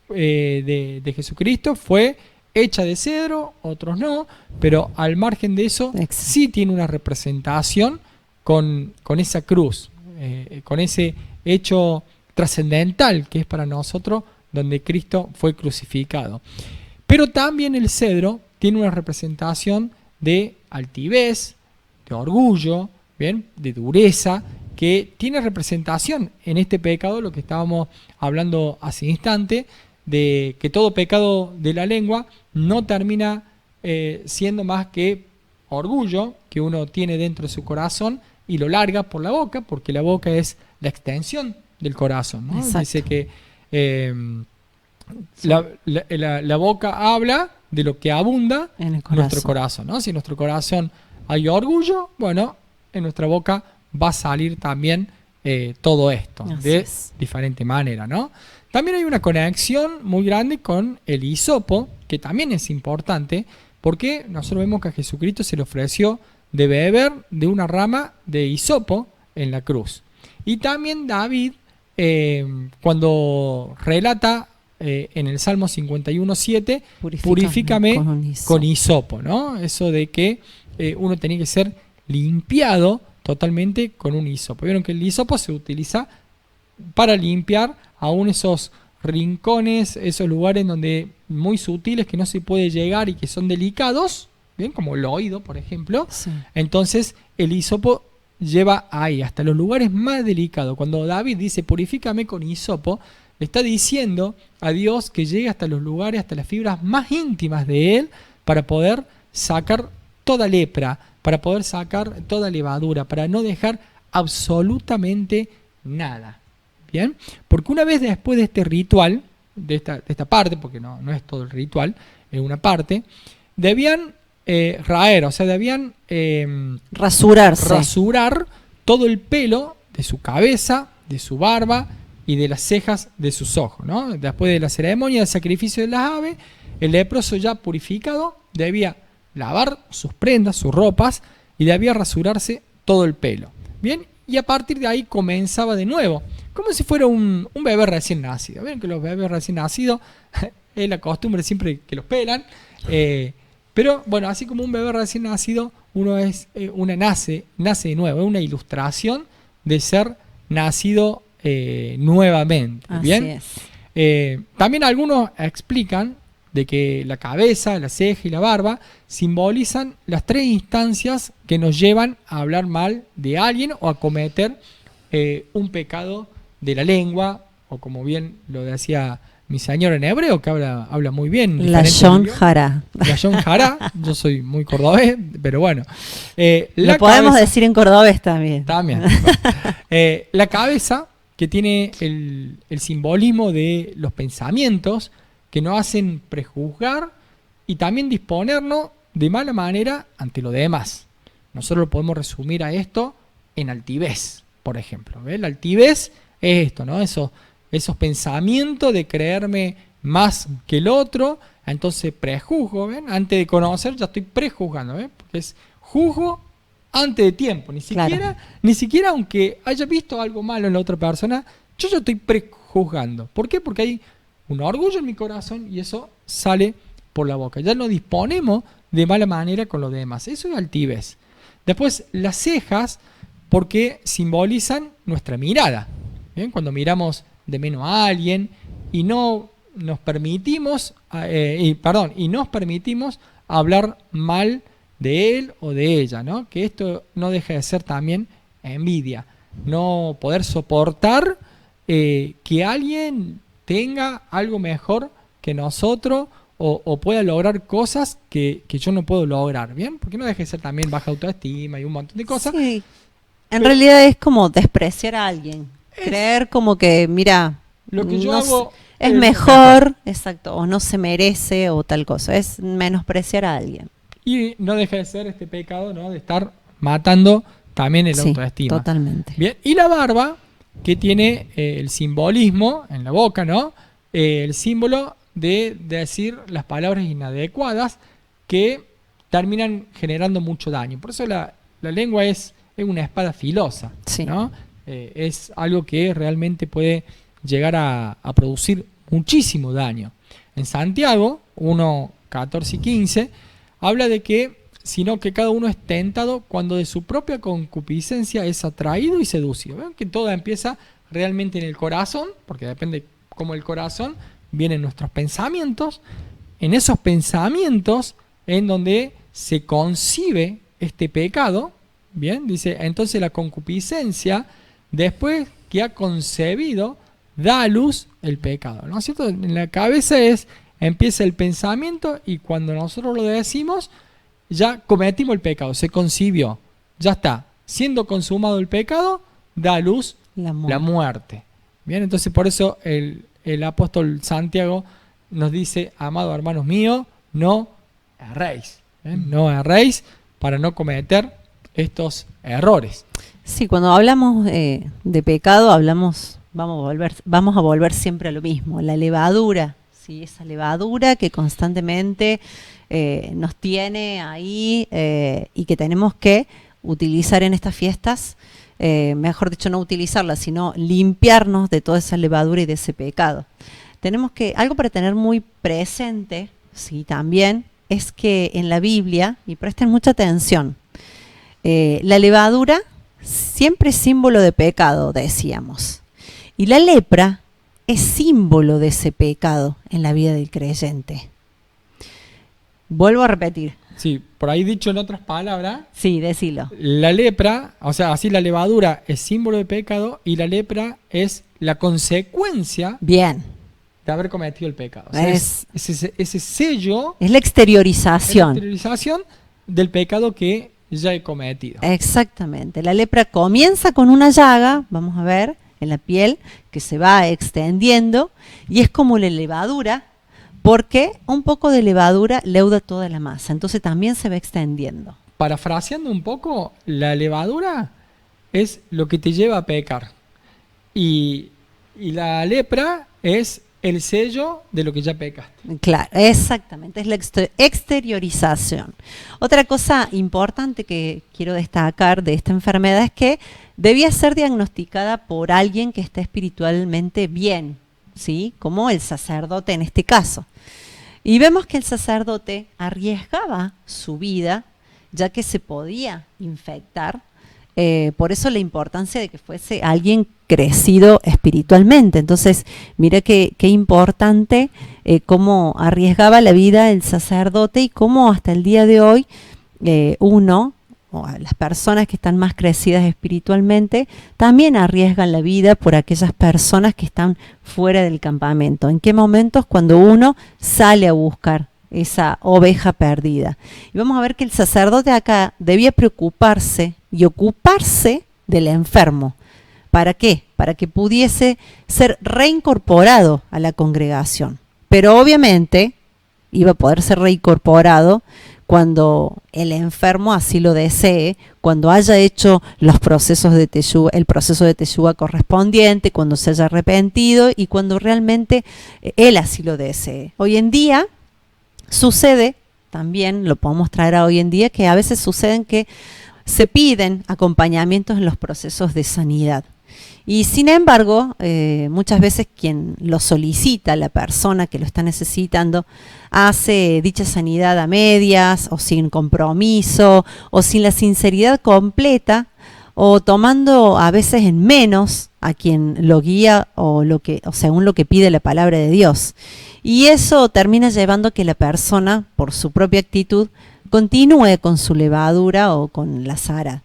de Jesucristo fue hecha de cedro, otros no, pero al margen de eso, sí tiene una representación con esa cruz, con ese hecho trascendental que es para nosotros, donde Cristo fue crucificado. Pero también el cedro tiene una representación de altivez, de orgullo, ¿bien?, de dureza, que tiene representación en este pecado, lo que estábamos hablando hace instante, de que todo pecado de la lengua no termina siendo más que orgullo que uno tiene dentro de su corazón y lo larga por la boca, porque la boca es la extensión del corazón, ¿no? Dice que la boca habla de lo que abunda en nuestro corazón, ¿no? Si en nuestro corazón hay orgullo, bueno, en nuestra boca va a salir también todo esto de diferente manera, ¿no? También hay una conexión muy grande con el hisopo, que también es importante, porque nosotros vemos que a Jesucristo se le ofreció de beber de una rama de hisopo en la cruz. Y también David, cuando relata en el Salmo 51:7, purifícame con hisopo, ¿no? Eso de que uno tenía que ser limpiado totalmente con un hisopo. Vieron que el hisopo se utiliza para limpiar aún esos rincones, esos lugares donde muy sutiles que no se puede llegar y que son delicados, bien, como el oído, por ejemplo. Sí. Entonces el hisopo lleva ahí, hasta los lugares más delicados. Cuando David dice purifícame con hisopo, le está diciendo a Dios que llegue hasta los lugares, hasta las fibras más íntimas de él, para poder sacar toda lepra, para poder sacar toda levadura, para no dejar absolutamente nada. Bien, porque una vez después de este ritual, de esta parte, porque no es todo el ritual, es una parte, debían raer, o sea, debían rasurar todo el pelo de su cabeza, de su barba y de las cejas de sus ojos, ¿no? Después de la ceremonia del sacrificio de las aves, el leproso ya purificado debía lavar sus prendas, sus ropas, y debía rasurarse todo el pelo. Bien, y a partir de ahí comenzaba de nuevo, como si fuera un bebé recién nacido. Ven que los bebés recién nacidos es la costumbre siempre que los pelan, pero bueno, así como un bebé recién nacido, nace de nuevo, es una ilustración de ser nacido nuevamente. Bien, también algunos explican de que la cabeza, la ceja y la barba simbolizan las tres instancias que nos llevan a hablar mal de alguien o a cometer un pecado de la lengua, o como bien lo decía mi señor en hebreo, que habla muy bien. Lashon Hara. Lashon Hara, yo soy muy cordobés, pero bueno. Lo podemos decir en cordobés también. También. La cabeza, que tiene el simbolismo de los pensamientos, que nos hacen prejuzgar y también disponernos de mala manera ante lo demás. Nosotros lo podemos resumir a esto en altivez, por ejemplo. ¿Ves? La altivez es esto, ¿no? Esos pensamientos de creerme más que el otro, entonces prejuzgo, ¿ven? Antes de conocer ya estoy prejuzgando, ¿ven? Porque es juzgo antes de tiempo, ni siquiera aunque haya visto algo malo en la otra persona, yo ya estoy prejuzgando. ¿Por qué? Porque hay un orgullo en mi corazón y eso sale por la boca. Ya nos disponemos de mala manera con los demás. Eso es altivez. Después, las cejas, porque simbolizan nuestra mirada. ¿Bien? Cuando miramos de menos a alguien y no nos permitimos, hablar mal de él o de ella, ¿no? Que esto no deja de ser también envidia. No poder soportar que alguien tenga algo mejor que nosotros o pueda lograr cosas que yo no puedo lograr, ¿bien? Porque no deja de ser también baja autoestima y un montón de cosas. Sí. En realidad es como despreciar a alguien. Creer como que, mira, lo que yo hago es mejor, exacto, o no se merece o tal cosa. Es menospreciar a alguien. Y no deja de ser este pecado, ¿no? De estar matando también el autoestima. Totalmente. Bien, y la barba, que tiene el simbolismo en la boca, ¿no? El símbolo de decir las palabras inadecuadas que terminan generando mucho daño. Por eso la lengua es una espada filosa, ¿no? Es algo que realmente puede llegar a producir muchísimo daño. En Santiago 1, 14 y 15 habla de que sino que cada uno es tentado cuando de su propia concupiscencia es atraído y seducido. ¿Ven? Que todo empieza realmente en el corazón, porque depende cómo el corazón, vienen nuestros pensamientos, en esos pensamientos en donde se concibe este pecado, bien, dice, entonces la concupiscencia, después que ha concebido, da a luz el pecado, ¿no es cierto? En la cabeza empieza el pensamiento y cuando nosotros lo decimos, ya cometimos el pecado, se concibió, ya está, siendo consumado el pecado, da a luz la muerte. Bien, entonces por eso el apóstol Santiago nos dice, amados hermanos míos, no erréis, no erréis para no cometer estos errores. Sí, cuando hablamos de pecado, vamos a volver siempre a lo mismo, la levadura, ¿sí? Esa levadura que constantemente nos tiene ahí y que tenemos que utilizar en estas fiestas, mejor dicho, no utilizarla, sino limpiarnos de toda esa levadura y de ese pecado. Tenemos que, algo para tener muy presente, sí, también, es que en la Biblia, y presten mucha atención, la levadura siempre es símbolo de pecado, decíamos. Y la lepra es símbolo de ese pecado en la vida del creyente. Vuelvo a repetir. Sí, por ahí dicho en otras palabras. Sí, decilo. La lepra, o sea, así la levadura es símbolo de pecado y la lepra es la consecuencia bien de haber cometido el pecado. O sea, ese sello. Es la exteriorización. La exteriorización del pecado que ya he cometido. Exactamente. La lepra comienza con una llaga, vamos a ver, en la piel, que se va extendiendo y es como la levadura, porque un poco de levadura leuda toda la masa, entonces también se va extendiendo. Parafraseando un poco, la levadura es lo que te lleva a pecar y la lepra es el sello de lo que ya pecaste. Claro, exactamente, es la exteriorización. Otra cosa importante que quiero destacar de esta enfermedad es que debía ser diagnosticada por alguien que esté espiritualmente bien, ¿sí? Como el sacerdote en este caso. Y vemos que el sacerdote arriesgaba su vida, ya que se podía infectar. Por eso la importancia de que fuese alguien crecido espiritualmente. Entonces, mira qué importante cómo arriesgaba la vida el sacerdote y cómo hasta el día de hoy uno, o las personas que están más crecidas espiritualmente, también arriesgan la vida por aquellas personas que están fuera del campamento. ¿En qué momentos? Cuando uno sale a buscar esa oveja perdida. Y vamos a ver que el sacerdote acá debía preocuparse y ocuparse del enfermo. ¿Para qué? Para que pudiese ser reincorporado a la congregación. Pero obviamente iba a poder ser reincorporado cuando el enfermo así lo desee, cuando haya hecho los procesos de teshuvá, el proceso de teshuvá correspondiente, cuando se haya arrepentido y cuando realmente él así lo desee. Hoy en día sucede, también lo podemos traer a hoy en día, que a veces suceden que se piden acompañamientos en los procesos de sanidad. Y sin embargo, muchas veces quien lo solicita, la persona que lo está necesitando, hace dicha sanidad a medias o sin compromiso o sin la sinceridad completa o tomando a veces en menos a quien lo guía o según lo que pide la palabra de Dios. Y eso termina llevando a que la persona, por su propia actitud, continúe con su levadura o con la zara.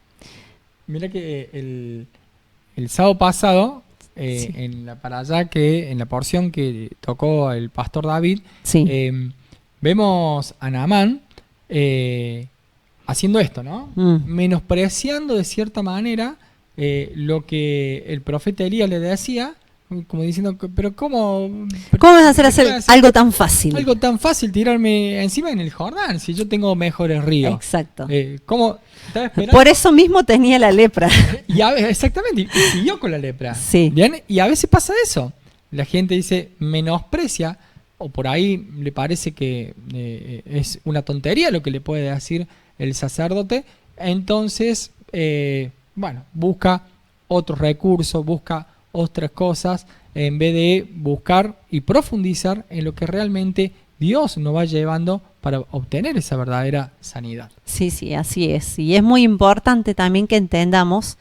Mira que el sábado pasado, Sí. en la porción que tocó el pastor David, Sí. vemos a Naamán haciendo esto, ¿no? Menospreciando de cierta manera lo que el profeta Elías le decía, como diciendo, pero ¿cómo vas a hacer algo tan fácil? Algo tan fácil, tirarme encima en el Jordán, si yo tengo mejores ríos. Exacto. ¿Cómo? ¿Estaba esperando? Por eso mismo tenía la lepra. Exactamente, y siguió con la lepra. Sí. ¿Bien? Y a veces pasa eso. La gente dice, menosprecia, o por ahí le parece que es una tontería lo que le puede decir el sacerdote. Entonces, busca otros recursos, busca otras cosas, en vez de buscar y profundizar en lo que realmente Dios nos va llevando para obtener esa verdadera sanidad. Sí, así es. Y es muy importante también que entendamos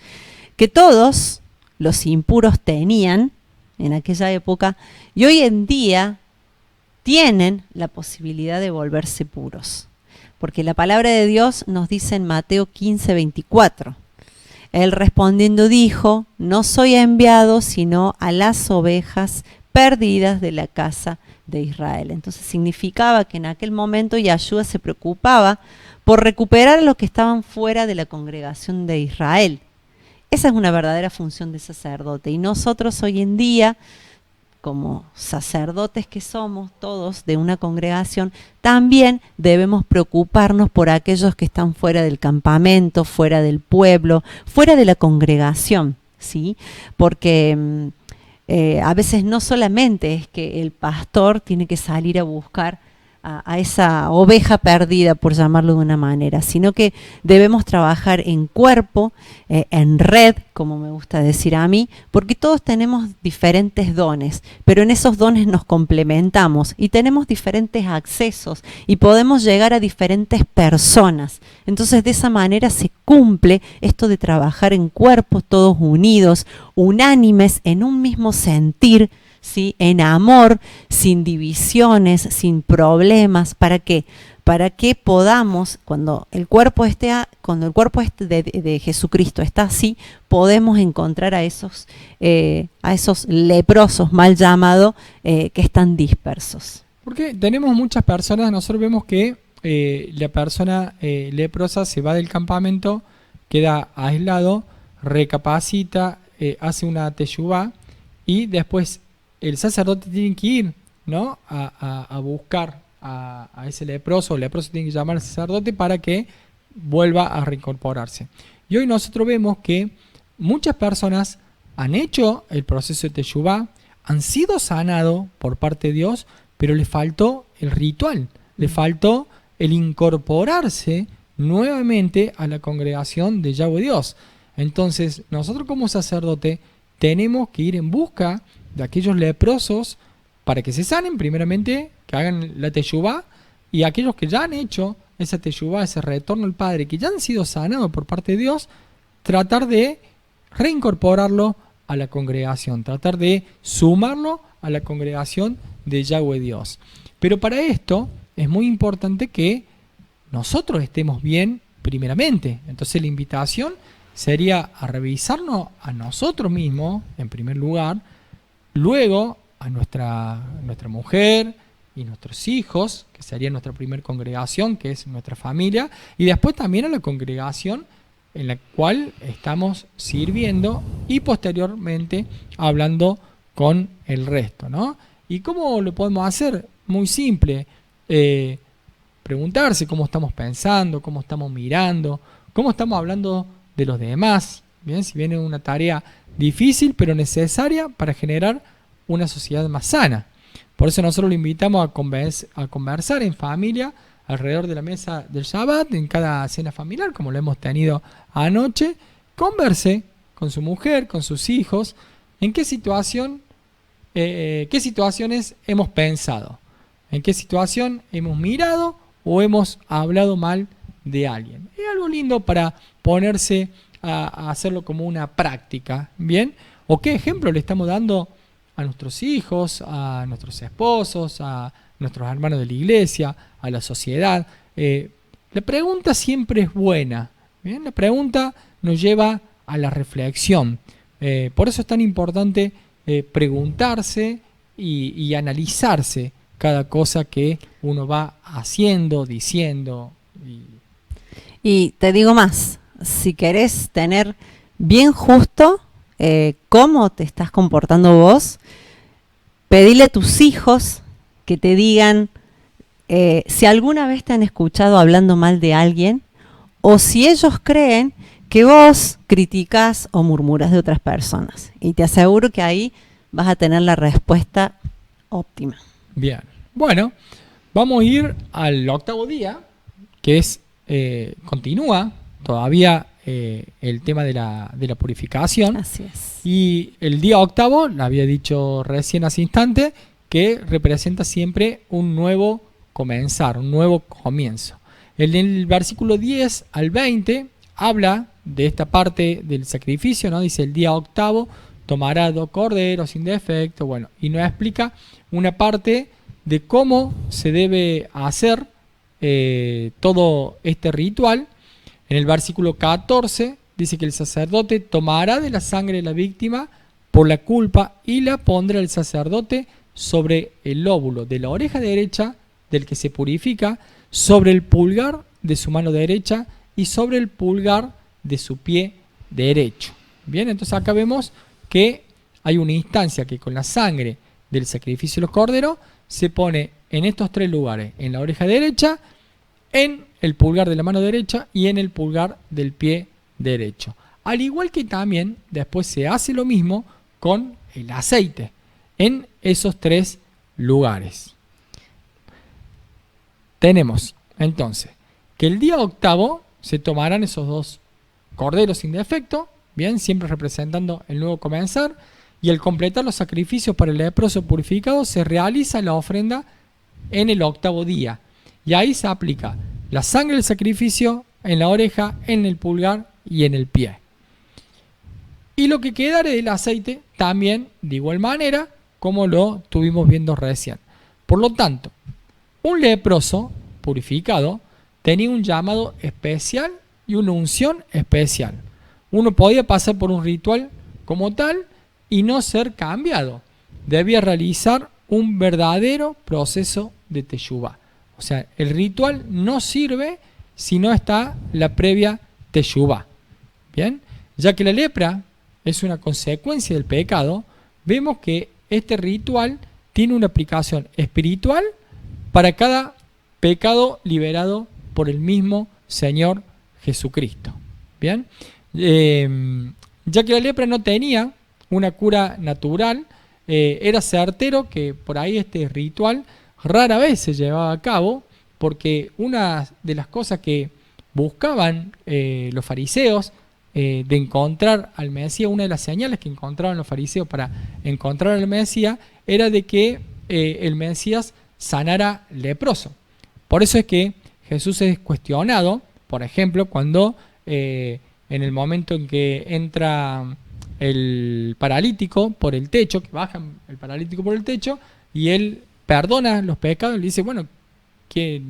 que todos los impuros tenían en aquella época y hoy en día tienen la posibilidad de volverse puros. Porque la palabra de Dios nos dice en Mateo 15:24. Él respondiendo dijo, no soy enviado sino a las ovejas perdidas de la casa de Israel. Entonces significaba que en aquel momento Yahshua se preocupaba por recuperar a los que estaban fuera de la congregación de Israel. Esa es una verdadera función de sacerdote. Y nosotros hoy en día, como sacerdotes que somos todos de una congregación, también debemos preocuparnos por aquellos que están fuera del campamento, fuera del pueblo, fuera de la congregación, ¿sí? Porque a veces no solamente es que el pastor tiene que salir a buscar a esa oveja perdida, por llamarlo de una manera, sino que debemos trabajar en cuerpo, en red, como me gusta decir a mí, porque todos tenemos diferentes dones, pero en esos dones nos complementamos y tenemos diferentes accesos y podemos llegar a diferentes personas. Entonces de esa manera se cumple esto de trabajar en cuerpo, todos unidos, unánimes, en un mismo sentir, ¿sí? En amor, sin divisiones, sin problemas. ¿Para qué? Para que podamos, cuando el cuerpo de Jesucristo está así, podemos encontrar a esos leprosos, mal llamados, que están dispersos. Porque tenemos muchas personas, nosotros vemos que la persona leprosa se va del campamento, queda aislado, recapacita, hace una teshuvá y después el sacerdote tiene que ir, ¿no? a buscar a ese leproso, o el leproso tiene que llamar al sacerdote para que vuelva a reincorporarse. Y hoy nosotros vemos que muchas personas han hecho el proceso de teshuvá, han sido sanados por parte de Dios, pero les faltó el ritual, les faltó el incorporarse nuevamente a la congregación de Yahweh Dios. Entonces, nosotros como sacerdote tenemos que ir en busca de aquellos leprosos para que se sanen, primeramente, que hagan la teshuvá, y aquellos que ya han hecho esa teshuvá, ese retorno al Padre, que ya han sido sanados por parte de Dios, tratar de reincorporarlo a la congregación, tratar de sumarlo a la congregación de Yahweh Dios. Pero para esto es muy importante que nosotros estemos bien primeramente. Entonces la invitación sería a revisarnos a nosotros mismos, en primer lugar, luego a nuestra mujer y nuestros hijos, que sería nuestra primer congregación, que es nuestra familia, y después también a la congregación en la cual estamos sirviendo y posteriormente hablando con el resto, ¿no? ¿Y cómo lo podemos hacer? Muy simple, preguntarse cómo estamos pensando, cómo estamos mirando, cómo estamos hablando de los demás, ¿bien? Si viene una tarea difícil pero necesaria para generar una sociedad más sana. Por eso nosotros lo invitamos a conversar en familia alrededor de la mesa del Shabbat, en cada cena familiar, como lo hemos tenido anoche. Converse con su mujer, con sus hijos, en qué situaciones hemos pensado, en qué situación hemos mirado o hemos hablado mal de alguien. Es algo lindo para ponerse a hacerlo como una práctica, ¿bien? ¿O qué ejemplo le estamos dando a nuestros hijos, a nuestros esposos, a nuestros hermanos de la iglesia, a la sociedad? La pregunta siempre es buena, ¿bien? La pregunta nos lleva a la reflexión. Por eso es tan importante preguntarse y analizarse cada cosa que uno va haciendo, diciendo. Y te digo más, si querés tener bien justo cómo te estás comportando vos, pedile a tus hijos que te digan si alguna vez te han escuchado hablando mal de alguien o si ellos creen que vos criticás o murmuras de otras personas. Y te aseguro que ahí vas a tener la respuesta óptima. Bien, bueno, vamos a ir al octavo día, que es continúa todavía el tema de la purificación. Así es. Y el día octavo, lo había dicho recién hace instante, que representa siempre un nuevo comenzar, un nuevo comienzo. En el versículo 10 al 20 habla de esta parte del sacrificio, ¿no? Dice: el día octavo tomará 2 corderos sin defecto, bueno, y nos explica una parte de cómo se debe hacer todo este ritual. En el versículo 14 dice que el sacerdote tomará de la sangre de la víctima por la culpa y la pondrá el sacerdote sobre el lóbulo de la oreja derecha del que se purifica, sobre el pulgar de su mano derecha y sobre el pulgar de su pie derecho. Bien, entonces acá vemos que hay una instancia que con la sangre del sacrificio de los corderos se pone en estos 3 lugares: en la oreja derecha, en el pulgar de la mano derecha y en el pulgar del pie derecho. Al igual que también después se hace lo mismo con el aceite en esos 3 lugares. Tenemos entonces que el día octavo se tomarán esos 2 corderos sin defecto, bien, siempre representando el nuevo comenzar, y al completar los sacrificios para el leproso purificado se realiza la ofrenda en el octavo día, y ahí se aplica la sangre del sacrificio en la oreja, en el pulgar y en el pie. Y lo que quedare del aceite también de igual manera como lo estuvimos viendo recién. Por lo tanto, un leproso purificado tenía un llamado especial y una unción especial. Uno podía pasar por un ritual como tal y no ser cambiado. Debía realizar un verdadero proceso de teshuvá. O sea, el ritual no sirve si no está la previa teshuvá. Bien, ya que la lepra es una consecuencia del pecado, vemos que este ritual tiene una aplicación espiritual para cada pecado liberado por el mismo Señor Jesucristo. Bien, ya que la lepra no tenía una cura natural, era certero que por ahí este ritual rara vez se llevaba a cabo, porque una de las cosas que buscaban los fariseos de encontrar al Mesías, una de las señales que encontraban los fariseos para encontrar al Mesías era de que el Mesías sanara leproso. Por eso es que Jesús es cuestionado, por ejemplo, cuando en el momento en que entra el paralítico por el techo, que baja el paralítico por el techo, y él perdona los pecados, le dice, bueno, que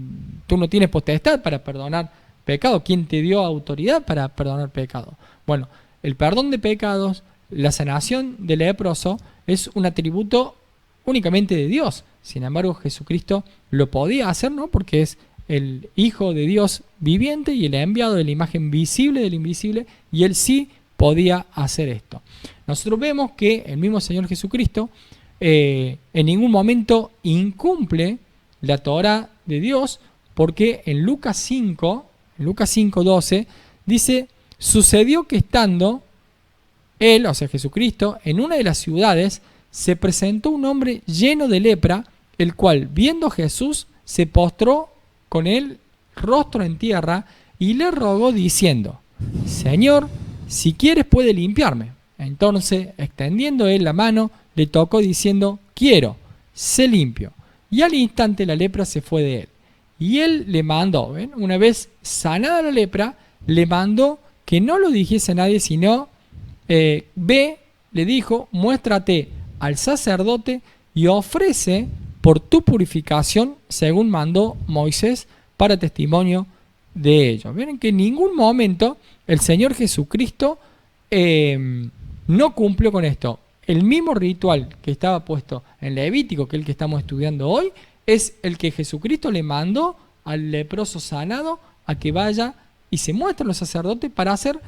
tú no tienes potestad para perdonar pecados, ¿quién te dio autoridad para perdonar pecados? Bueno, el perdón de pecados, la sanación del leproso es un atributo únicamente de Dios. Sin embargo, Jesucristo lo podía hacer, ¿no? Porque es el Hijo de Dios viviente y el enviado de la imagen visible del invisible, y él sí podía hacer esto. Nosotros vemos que el mismo Señor Jesucristo en ningún momento incumple la Torá de Dios, porque en Lucas 5:12 dice: sucedió que estando él, o sea Jesucristo, en una de las ciudades, se presentó un hombre lleno de lepra, el cual, viendo a Jesús, se postró con el rostro en tierra y le rogó diciendo: Señor, si quieres puede limpiarme. Entonces, extendiendo él la mano, le tocó diciendo: quiero, sé limpio. Y al instante la lepra se fue de él. Y él le mandó, ¿ven? Una vez sanada la lepra, le mandó que no lo dijese a nadie, sino ve, le dijo, muéstrate al sacerdote y ofrece por tu purificación, según mandó Moisés, para testimonio de ello. Ven que en ningún momento el Señor Jesucristo no cumplió con esto. El mismo ritual que estaba puesto en Levítico, que es el que estamos estudiando hoy, es el que Jesucristo le mandó al leproso sanado a que vaya y se muestre a los sacerdotes para hacer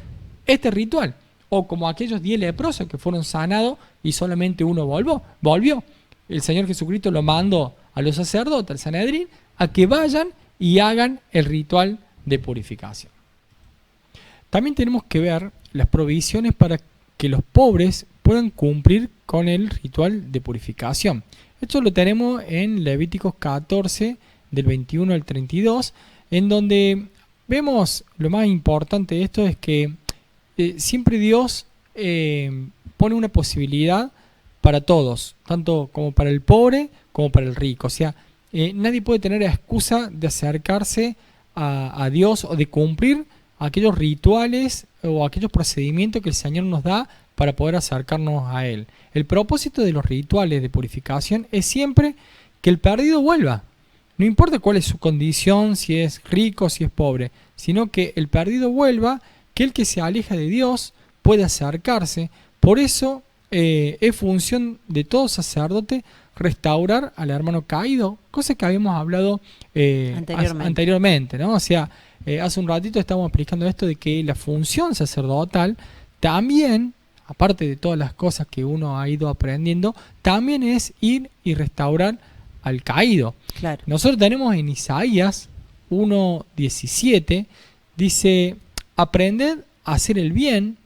este ritual. O como aquellos 10 leprosos que fueron sanados y solamente uno volvió. El Señor Jesucristo lo mandó a los sacerdotes, al Sanedrín, a que vayan y hagan el ritual de purificación. También tenemos que ver las provisiones para que los pobres puedan cumplir con el ritual de purificación. Esto lo tenemos en Levíticos 14, del 21 al 32, en donde vemos lo más importante de esto es que siempre Dios pone una posibilidad para todos, tanto como para el pobre como para el rico. O sea, nadie puede tener excusa de acercarse a Dios o de cumplir aquellos rituales o aquellos procedimientos que el Señor nos da para poder acercarnos a Él. El propósito de los rituales de purificación es siempre que el perdido vuelva. No importa cuál es su condición, si es rico, si es pobre, sino que el perdido vuelva, que el que se aleja de Dios puede acercarse. Por eso es función de todo sacerdote restaurar al hermano caído, cosa que habíamos hablado anteriormente, ¿no? O sea, hace un ratito estábamos explicando esto de que la función sacerdotal también, aparte de todas las cosas que uno ha ido aprendiendo, también es ir y restaurar al caído. Claro. Nosotros tenemos en Isaías 1:17, dice: aprended a hacer el bien,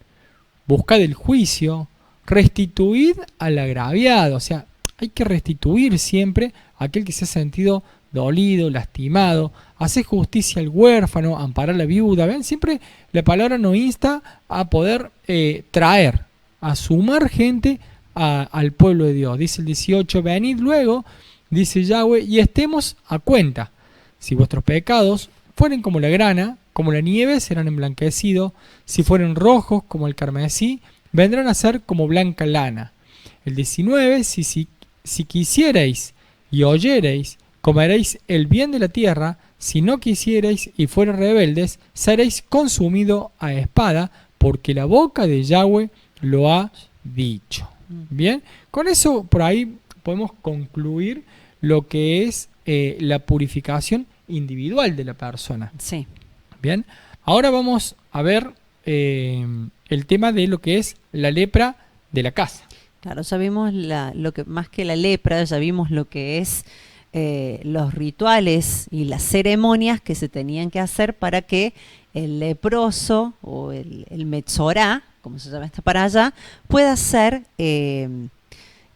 buscad el juicio, restituid al agraviado. O sea, hay que restituir siempre a aquel que se ha sentido dolido, lastimado, hacer justicia al huérfano, amparar a la viuda. ¿Ven? Siempre la palabra nos insta a poder traer, a sumar gente al pueblo de Dios. Dice el 18: venid luego, dice Yahweh, y estemos a cuenta. Si vuestros pecados fueren como la grana, como la nieve, serán emblanquecidos. Si fueren rojos como el carmesí, vendrán a ser como blanca lana. El 19: si quisierais y oyereis, comeréis el bien de la tierra. Si no quisierais y fuereis rebeldes, seréis consumidos a espada, porque la boca de Yahweh lo ha dicho. Bien, con eso por ahí podemos concluir lo que es la purificación individual de la persona. Sí. Bien, ahora vamos a ver el tema de lo que es la lepra de la casa. Claro, ya vimos lo que más que la lepra, ya vimos lo que es los rituales y las ceremonias que se tenían que hacer para que el leproso o el metzorá, como se llama esta para allá, pueda ser,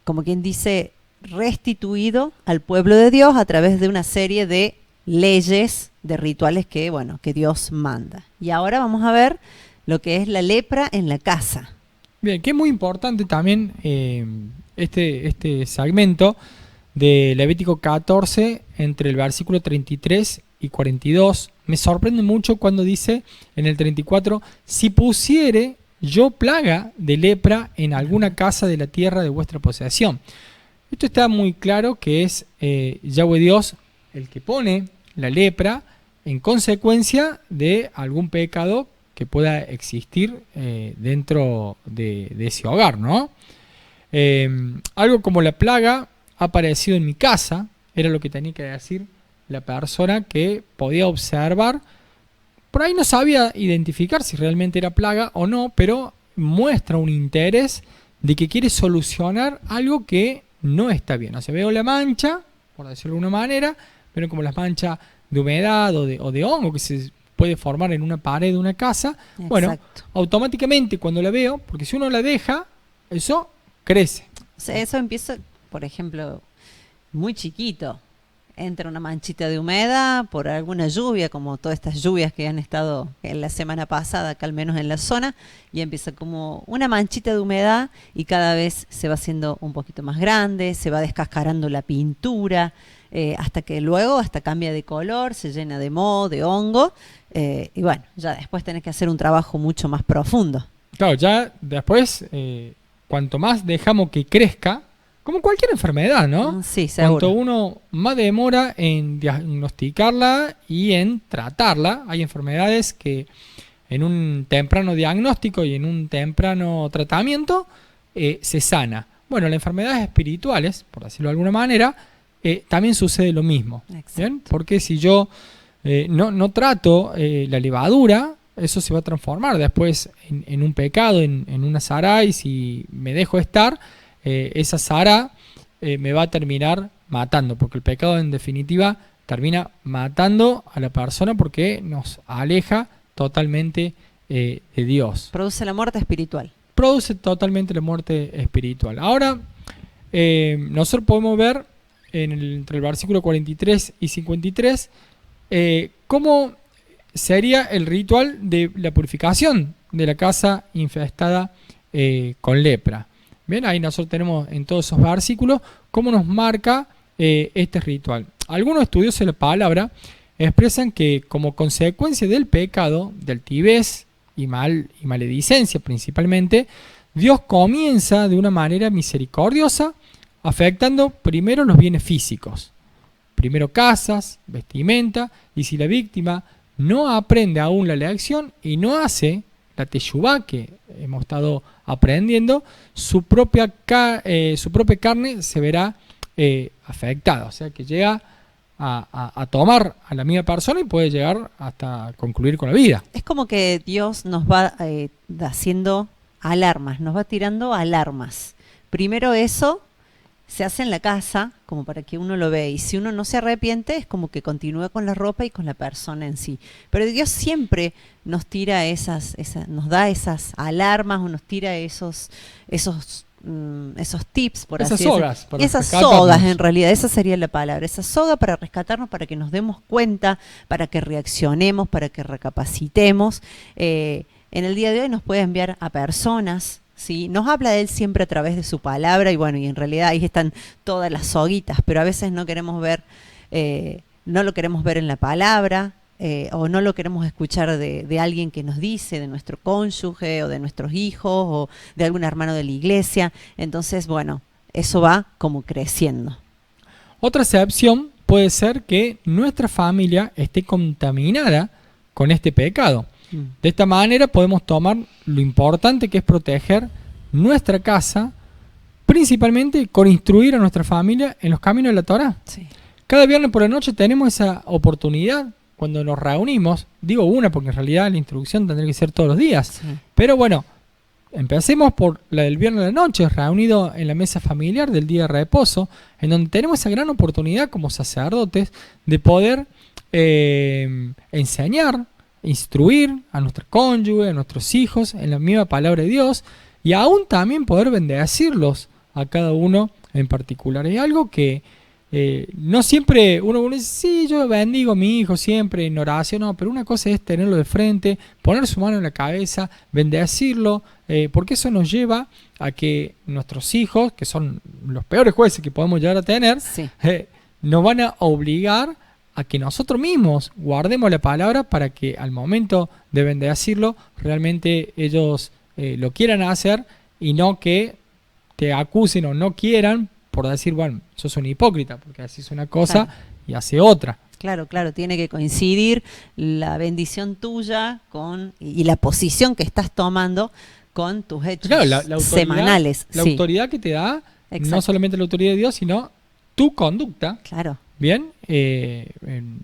como quien dice, restituido al pueblo de Dios a través de una serie de leyes, de rituales que Dios manda. Y ahora vamos a ver lo que es la lepra en la casa. Bien, que es muy importante también este segmento de Levítico 14, entre el versículo 33 y 42. Me sorprende mucho cuando dice en el 34: si pusiere yo plaga de lepra en alguna casa de la tierra de vuestra posesión. Esto está muy claro que es Yahweh Dios el que pone la lepra en consecuencia de algún pecado que pueda existir dentro de ese hogar, ¿no? Algo como la plaga ha aparecido en mi casa, era lo que tenía que decir la persona que podía observar. Por ahí no sabía identificar si realmente era plaga o no, pero muestra un interés de que quiere solucionar algo que no está bien. O sea, veo la mancha, por decirlo de alguna manera, pero como las manchas de humedad o de hongo que se puede formar en una pared de una casa. Exacto. Bueno, automáticamente cuando la veo, porque si uno la deja, eso crece. O sea, eso empieza, por ejemplo, muy chiquito. Entra una manchita de humedad por alguna lluvia, como todas estas lluvias que han estado en la semana pasada, acá al menos en la zona, y empieza como una manchita de humedad y cada vez se va haciendo un poquito más grande, se va descascarando la pintura, hasta que luego cambia de color, se llena de moho, de hongo, y bueno, ya después tenés que hacer un trabajo mucho más profundo. Claro, ya después, cuanto más dejamos que crezca, como cualquier enfermedad, ¿no? Sí, seguro. Cuanto uno más demora en diagnosticarla y en tratarla, hay enfermedades que en un temprano diagnóstico y en un temprano tratamiento se sana. Bueno, las enfermedades espirituales, por decirlo de alguna manera, también sucede lo mismo. ¿Bien? Porque si yo no trato la levadura, eso se va a transformar después en un pecado, en una zara, y si me dejo estar, esa zara me va a terminar matando, porque el pecado en definitiva termina matando a la persona porque nos aleja totalmente de Dios. Produce la muerte espiritual. Produce totalmente la muerte espiritual. Ahora, nosotros podemos ver entre el versículo 43 y 53 cómo sería el ritual de la purificación de la casa infestada con lepra. Bien, ahí nosotros tenemos en todos esos versículos cómo nos marca este ritual. Algunos estudiosos de la palabra expresan que como consecuencia del pecado, de altivez y maledicencia principalmente, Dios comienza de una manera misericordiosa, afectando primero los bienes físicos. Primero casas, vestimenta, y si la víctima no aprende aún la lección y no hace la teshuvá que hemos estado aprendiendo, su propia carne se verá afectada. O sea que llega a tomar a la misma persona y puede llegar hasta concluir con la vida. Es como que Dios nos va haciendo alarmas, nos va tirando alarmas. Primero eso se hace en la casa, como para que uno lo vea, y si uno no se arrepiente, es como que continúa con la ropa y con la persona en sí. Pero Dios siempre nos tira nos da esas alarmas, o nos tira esos tips, por esas así sogas, decirlo. Esas sogas, en realidad, esa sería la palabra. Esa soga para rescatarnos, para que nos demos cuenta, para que reaccionemos, para que recapacitemos. En el día de hoy nos puede enviar a personas, ¿sí? Nos habla de Él siempre a través de su palabra, y bueno, y en realidad ahí están todas las soguitas, pero a veces no queremos ver, no lo queremos ver en la palabra, o no lo queremos escuchar de alguien que nos dice, de nuestro cónyuge o de nuestros hijos o de algún hermano de la iglesia. Entonces, bueno, eso va como creciendo. Otra excepción puede ser que nuestra familia esté contaminada con este pecado. De esta manera podemos tomar lo importante que es proteger nuestra casa, principalmente con instruir a nuestra familia en los caminos de la Torá. Sí. Cada viernes por la noche tenemos esa oportunidad cuando nos reunimos. Digo una porque en realidad la instrucción tendría que ser todos los días. Sí. Pero bueno, empecemos por la del viernes de la noche, reunido en la mesa familiar del día de reposo, en donde tenemos esa gran oportunidad como sacerdotes de poder enseñar, instruir a nuestro cónyuge, a nuestros hijos en la misma palabra de Dios, y aún también poder bendecirlos a cada uno en particular. Es algo que no siempre uno dice, sí, yo bendigo a mi hijo siempre en oración, no, pero una cosa es tenerlo de frente, poner su mano en la cabeza, bendecirlo, porque eso nos lleva a que nuestros hijos, que son los peores jueces que podemos llegar a tener, Sí. Nos van a obligar a que nosotros mismos guardemos la palabra para que al momento de bendecirlo realmente ellos lo quieran hacer, y no que te acusen o no quieran por decir, bueno, sos un hipócrita porque haces una cosa, claro, y hace otra. Claro, tiene que coincidir la bendición tuya y la posición que estás tomando con tus hechos, claro, la autoridad, semanales. La autoridad que te da, no solamente la autoridad de Dios, sino tu conducta. Claro. Bien,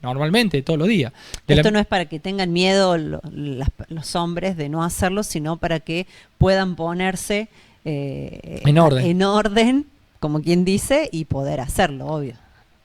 normalmente, todos los días. Esto no es para que tengan miedo los hombres de no hacerlo, sino para que puedan ponerse en orden, como quien dice, y poder hacerlo, obvio.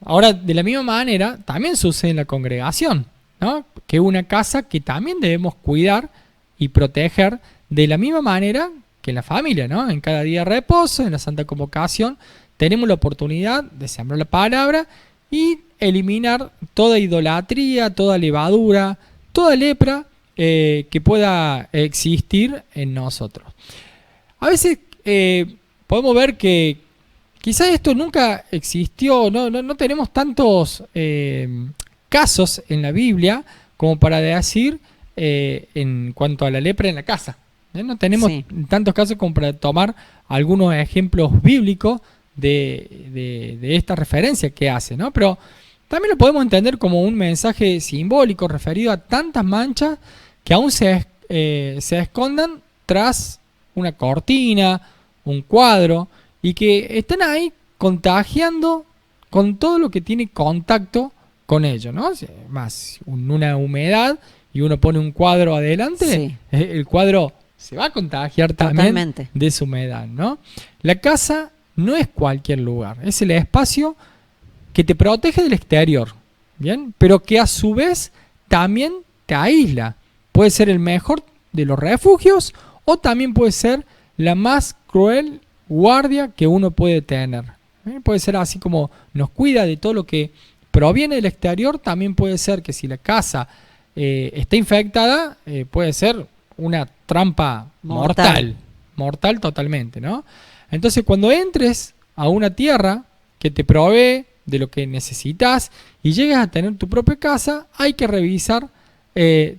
Ahora, de la misma manera, también sucede en la congregación, ¿no? Que es una casa que también debemos cuidar y proteger de la misma manera que en la familia, ¿no? En cada día de reposo, en la Santa Convocación, tenemos la oportunidad de sembrar la palabra y eliminar toda idolatría, toda levadura, toda lepra que pueda existir en nosotros. A veces podemos ver que quizás esto nunca existió, no tenemos tantos casos en la Biblia como para decir en cuanto a la lepra en la casa. No tenemos tantos casos como para tomar algunos ejemplos bíblicos de esta referencia que hace, ¿no? Pero también lo podemos entender como un mensaje simbólico referido a tantas manchas que aún se escondan tras una cortina, un cuadro, y que están ahí contagiando con todo lo que tiene contacto con ello, ¿no? Más una humedad y uno pone un cuadro adelante, el cuadro se va a contagiar también de esa humedad, ¿no? La casa no es cualquier lugar, es el espacio que te protege del exterior, ¿bien? Pero que a su vez también te aísla. Puede ser el mejor de los refugios o también puede ser la más cruel guardia que uno puede tener. Puede ser así como nos cuida de todo lo que proviene del exterior, también puede ser que si la casa está infectada, puede ser una trampa mortal totalmente, ¿no? Entonces, cuando entres a una tierra que te provee de lo que necesitas y llegas a tener tu propia casa, hay que revisar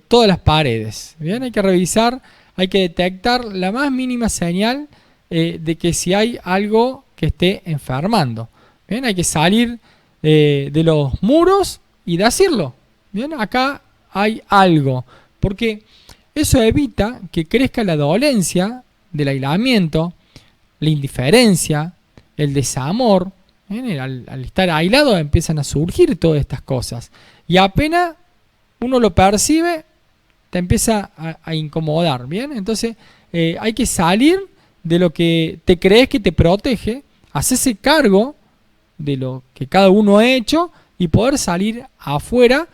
todas las paredes. Bien, hay que revisar, hay que detectar la más mínima señal de que si hay algo que esté enfermando. Bien, hay que salir de los muros y decirlo. Bien, acá hay algo, porque eso evita que crezca la dolencia del aislamiento, la indiferencia, el desamor. Bien, al estar aislado empiezan a surgir todas estas cosas y apenas uno lo percibe te empieza a incomodar. Bien, entonces hay que salir de lo que te crees que te protege, hacerse cargo de lo que cada uno ha hecho y poder salir afuera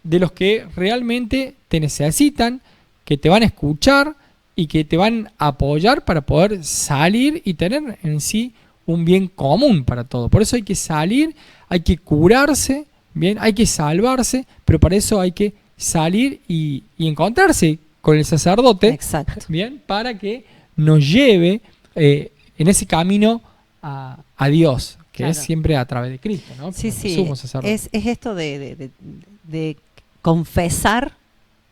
de los que realmente te necesitan, que te van a escuchar y que te van a apoyar para poder salir y tener en sí un bien común para todos. Por eso hay que salir, hay que curarse, bien, hay que salvarse, pero para eso hay que salir y encontrarse con el sacerdote. Exacto. Bien, para que nos lleve en ese camino a Dios, que claro. es siempre a través de Cristo, ¿no? Sí, sí. Sumo sacerdote. Es esto de confesar,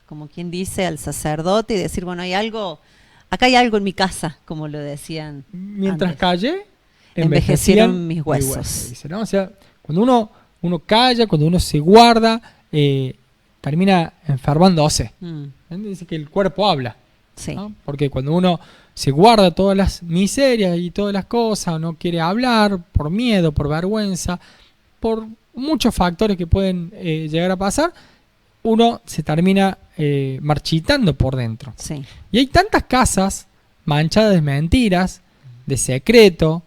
como quien dice, al sacerdote y decir, bueno, acá hay algo en mi casa, como lo decían Mientras antes. callé, envejecieron mis huesos. Dice, ¿no? O sea, cuando uno calla, cuando uno se guarda, termina enfermándose. Dice que el cuerpo habla. Sí. ¿No? Porque cuando uno se guarda todas las miserias y todas las cosas, no quiere hablar por miedo, por vergüenza, por muchos factores que pueden llegar a pasar, uno se termina marchitando por dentro. Sí. Y hay tantas casas manchadas de mentiras, de secreto,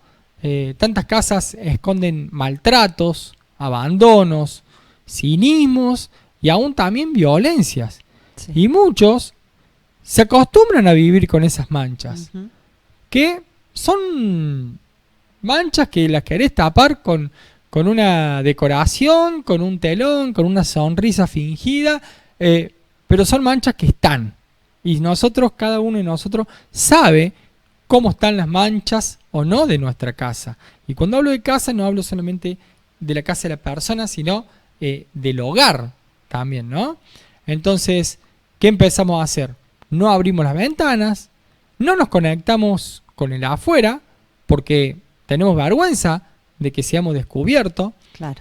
tantas casas esconden maltratos, abandonos, cinismos y aún también violencias. Sí. Y muchos se acostumbran a vivir con esas manchas, que son manchas que las querés tapar con una decoración, con un telón, con una sonrisa fingida, pero son manchas que están. Y nosotros, cada uno de nosotros, sabe cómo están las manchas o no de nuestra casa. Y cuando hablo de casa, no hablo solamente de la casa de la persona, sino del hogar también, ¿no? Entonces, ¿qué empezamos a hacer? No abrimos las ventanas, no nos conectamos con el afuera, porque tenemos vergüenza de que seamos descubiertos. Claro.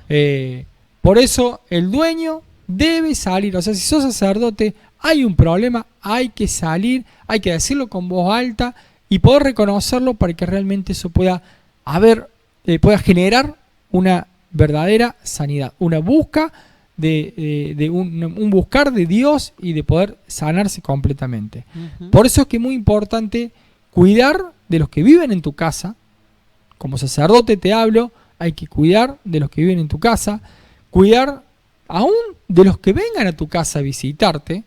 Por eso el dueño debe salir. O sea, si sos sacerdote, hay un problema, hay que salir, hay que decirlo con voz alta y poder reconocerlo para que realmente eso pueda generar una verdadera sanidad, una busca un buscar de Dios y de poder sanarse completamente. Por eso es que es muy importante cuidar de los que viven en tu casa. Como sacerdote te hablo, hay que cuidar de los que viven en tu casa, cuidar aún de los que vengan a tu casa a visitarte,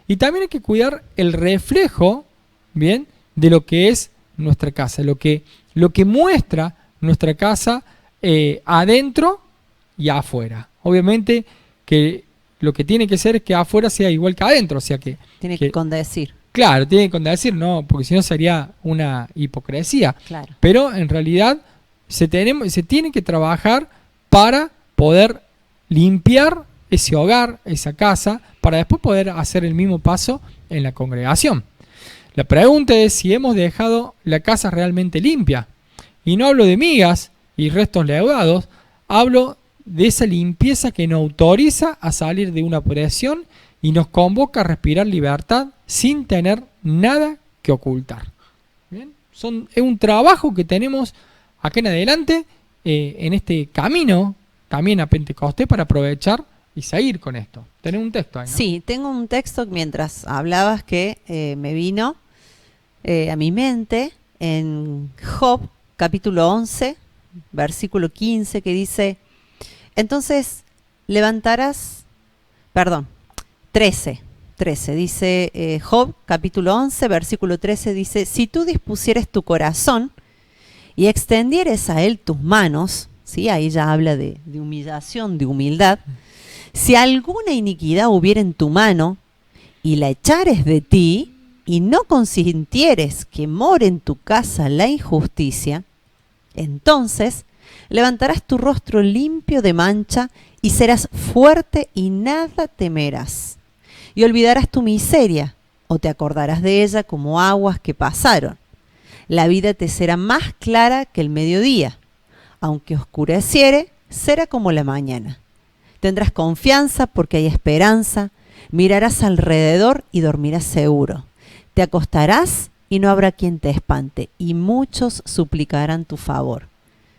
y también hay que cuidar el reflejo, bien, de lo que es nuestra casa, lo que muestra nuestra casa adentro y afuera. Obviamente que lo que tiene que ser es que afuera sea igual que adentro, o sea que tiene que condecir. Claro, tiene que condecir, no, porque si no sería una hipocresía. Claro. Pero en realidad se tiene que trabajar para poder limpiar ese hogar, esa casa, para después poder hacer el mismo paso en la congregación. La pregunta es si hemos dejado la casa realmente limpia. Y no hablo de migas y restos leudados, hablo de esa limpieza que nos autoriza a salir de una presión y nos convoca a respirar libertad sin tener nada que ocultar. ¿Bien? Es un trabajo que tenemos acá en adelante en este camino también a Pentecostés para aprovechar y seguir con esto. ¿Tenés un texto ahí, no? Sí, tengo un texto mientras hablabas que me vino a mi mente en Job capítulo 11, versículo 15, que dice: entonces levantarás, 13, dice Job capítulo 11, versículo 13, dice: si tú dispusieres tu corazón y extendieres a él tus manos, ¿sí? Ahí ya habla de humillación, de humildad. Si alguna iniquidad hubiera en tu mano y la echares de ti y no consintieres que more en tu casa la injusticia, entonces levantarás tu rostro limpio de mancha y serás fuerte y nada temerás. Y olvidarás tu miseria, o te acordarás de ella como aguas que pasaron. La vida te será más clara que el mediodía. Aunque oscureciere, será como la mañana. Tendrás confianza porque hay esperanza. Mirarás alrededor y dormirás seguro. Te acostarás y no habrá quien te espante, y muchos suplicarán tu favor.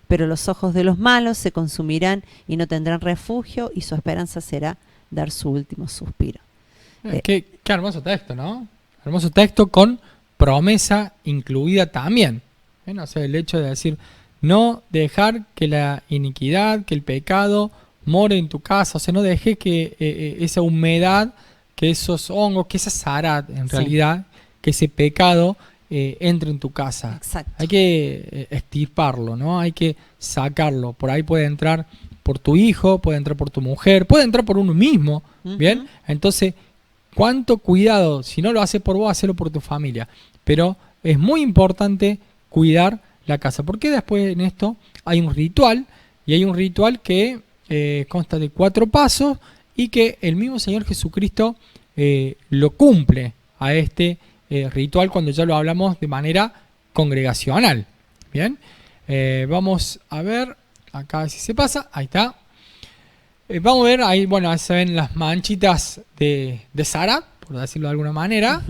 Pero los ojos de los malos se consumirán y no tendrán refugio, y su esperanza será dar su último suspiro. Qué hermoso texto, ¿no? Hermoso texto con promesa incluida también. ¿Bien? O sea, el hecho de decir, no dejar que la iniquidad, que el pecado more en tu casa. O sea, no dejes que esa humedad, que esos hongos, que esa zarat, en realidad, que ese pecado entre en tu casa. Exacto. Hay que extirparlo, ¿no? Hay que sacarlo. Por ahí puede entrar por tu hijo, puede entrar por tu mujer, puede entrar por uno mismo. ¿Bien? Entonces, cuánto cuidado, si no lo haces por vos, hacelo por tu familia. Pero es muy importante cuidar la casa, porque después en esto hay un ritual, y hay un ritual que consta de 4 pasos, y que el mismo Señor Jesucristo lo cumple a este ritual cuando ya lo hablamos de manera congregacional. Bien, vamos a ver acá si se pasa, ahí está. Vamos a ver, ahí, bueno, ahí se ven las manchitas de Sara, por decirlo de alguna manera.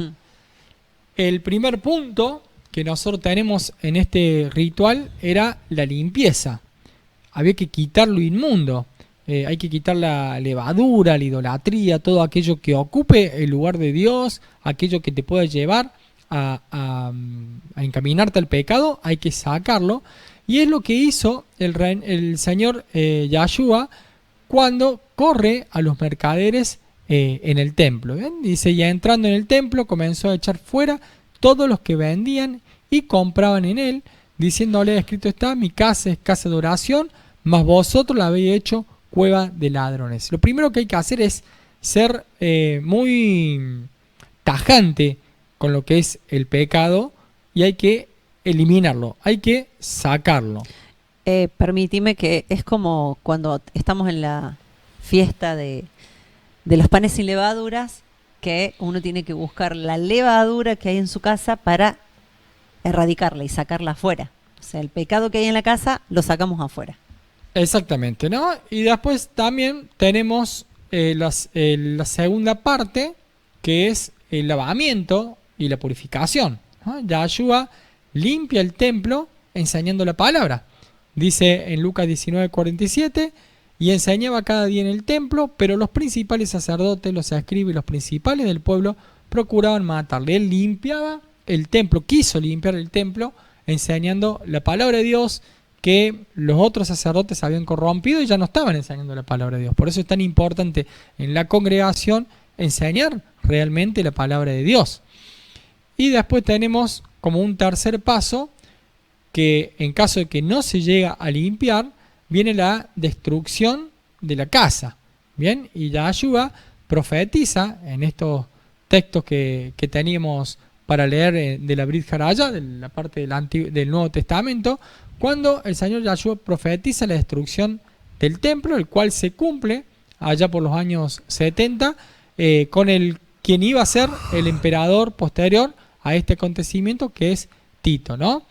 El primer punto que nosotros tenemos en este ritual era la limpieza. Había que quitar lo inmundo. Hay que quitar la levadura, la idolatría, todo aquello que ocupe el lugar de Dios, aquello que te pueda llevar a encaminarte al pecado, hay que sacarlo. Y es lo que hizo el Señor Yahshua cuando corre a los mercaderes en el templo. ¿Ven? Dice, ya entrando en el templo comenzó a echar fuera todos los que vendían y compraban en él, diciéndole, escrito está, mi casa es casa de oración, mas vosotros la habéis hecho cueva de ladrones. Lo primero que hay que hacer es ser muy tajante con lo que es el pecado, y hay que eliminarlo, hay que sacarlo. Permíteme que es como cuando estamos en la fiesta de los panes sin levaduras, que uno tiene que buscar la levadura que hay en su casa para erradicarla y sacarla afuera. O sea, el pecado que hay en la casa lo sacamos afuera. Exactamente, ¿no? Y después también tenemos la segunda parte, que es el lavamiento y la purificación, ¿no? Yahshua limpia el templo enseñando la palabra. Dice en Lucas 19:47, y enseñaba cada día en el templo, pero los principales sacerdotes, los escribas y los principales del pueblo procuraban matarle. Él limpiaba el templo, quiso limpiar el templo, enseñando la palabra de Dios, que los otros sacerdotes habían corrompido y ya no estaban enseñando la palabra de Dios. Por eso es tan importante en la congregación enseñar realmente la palabra de Dios. Y después tenemos como un tercer paso, que en caso de que no se llega a limpiar, viene la destrucción de la casa. Bien, y Yahshua profetiza en estos textos que teníamos para leer de la Brit Haraya, de la parte del Nuevo Testamento, cuando el Señor Yahshua profetiza la destrucción del templo, el cual se cumple allá por los años 70, con quien iba a ser el emperador posterior a este acontecimiento, que es Tito, ¿no?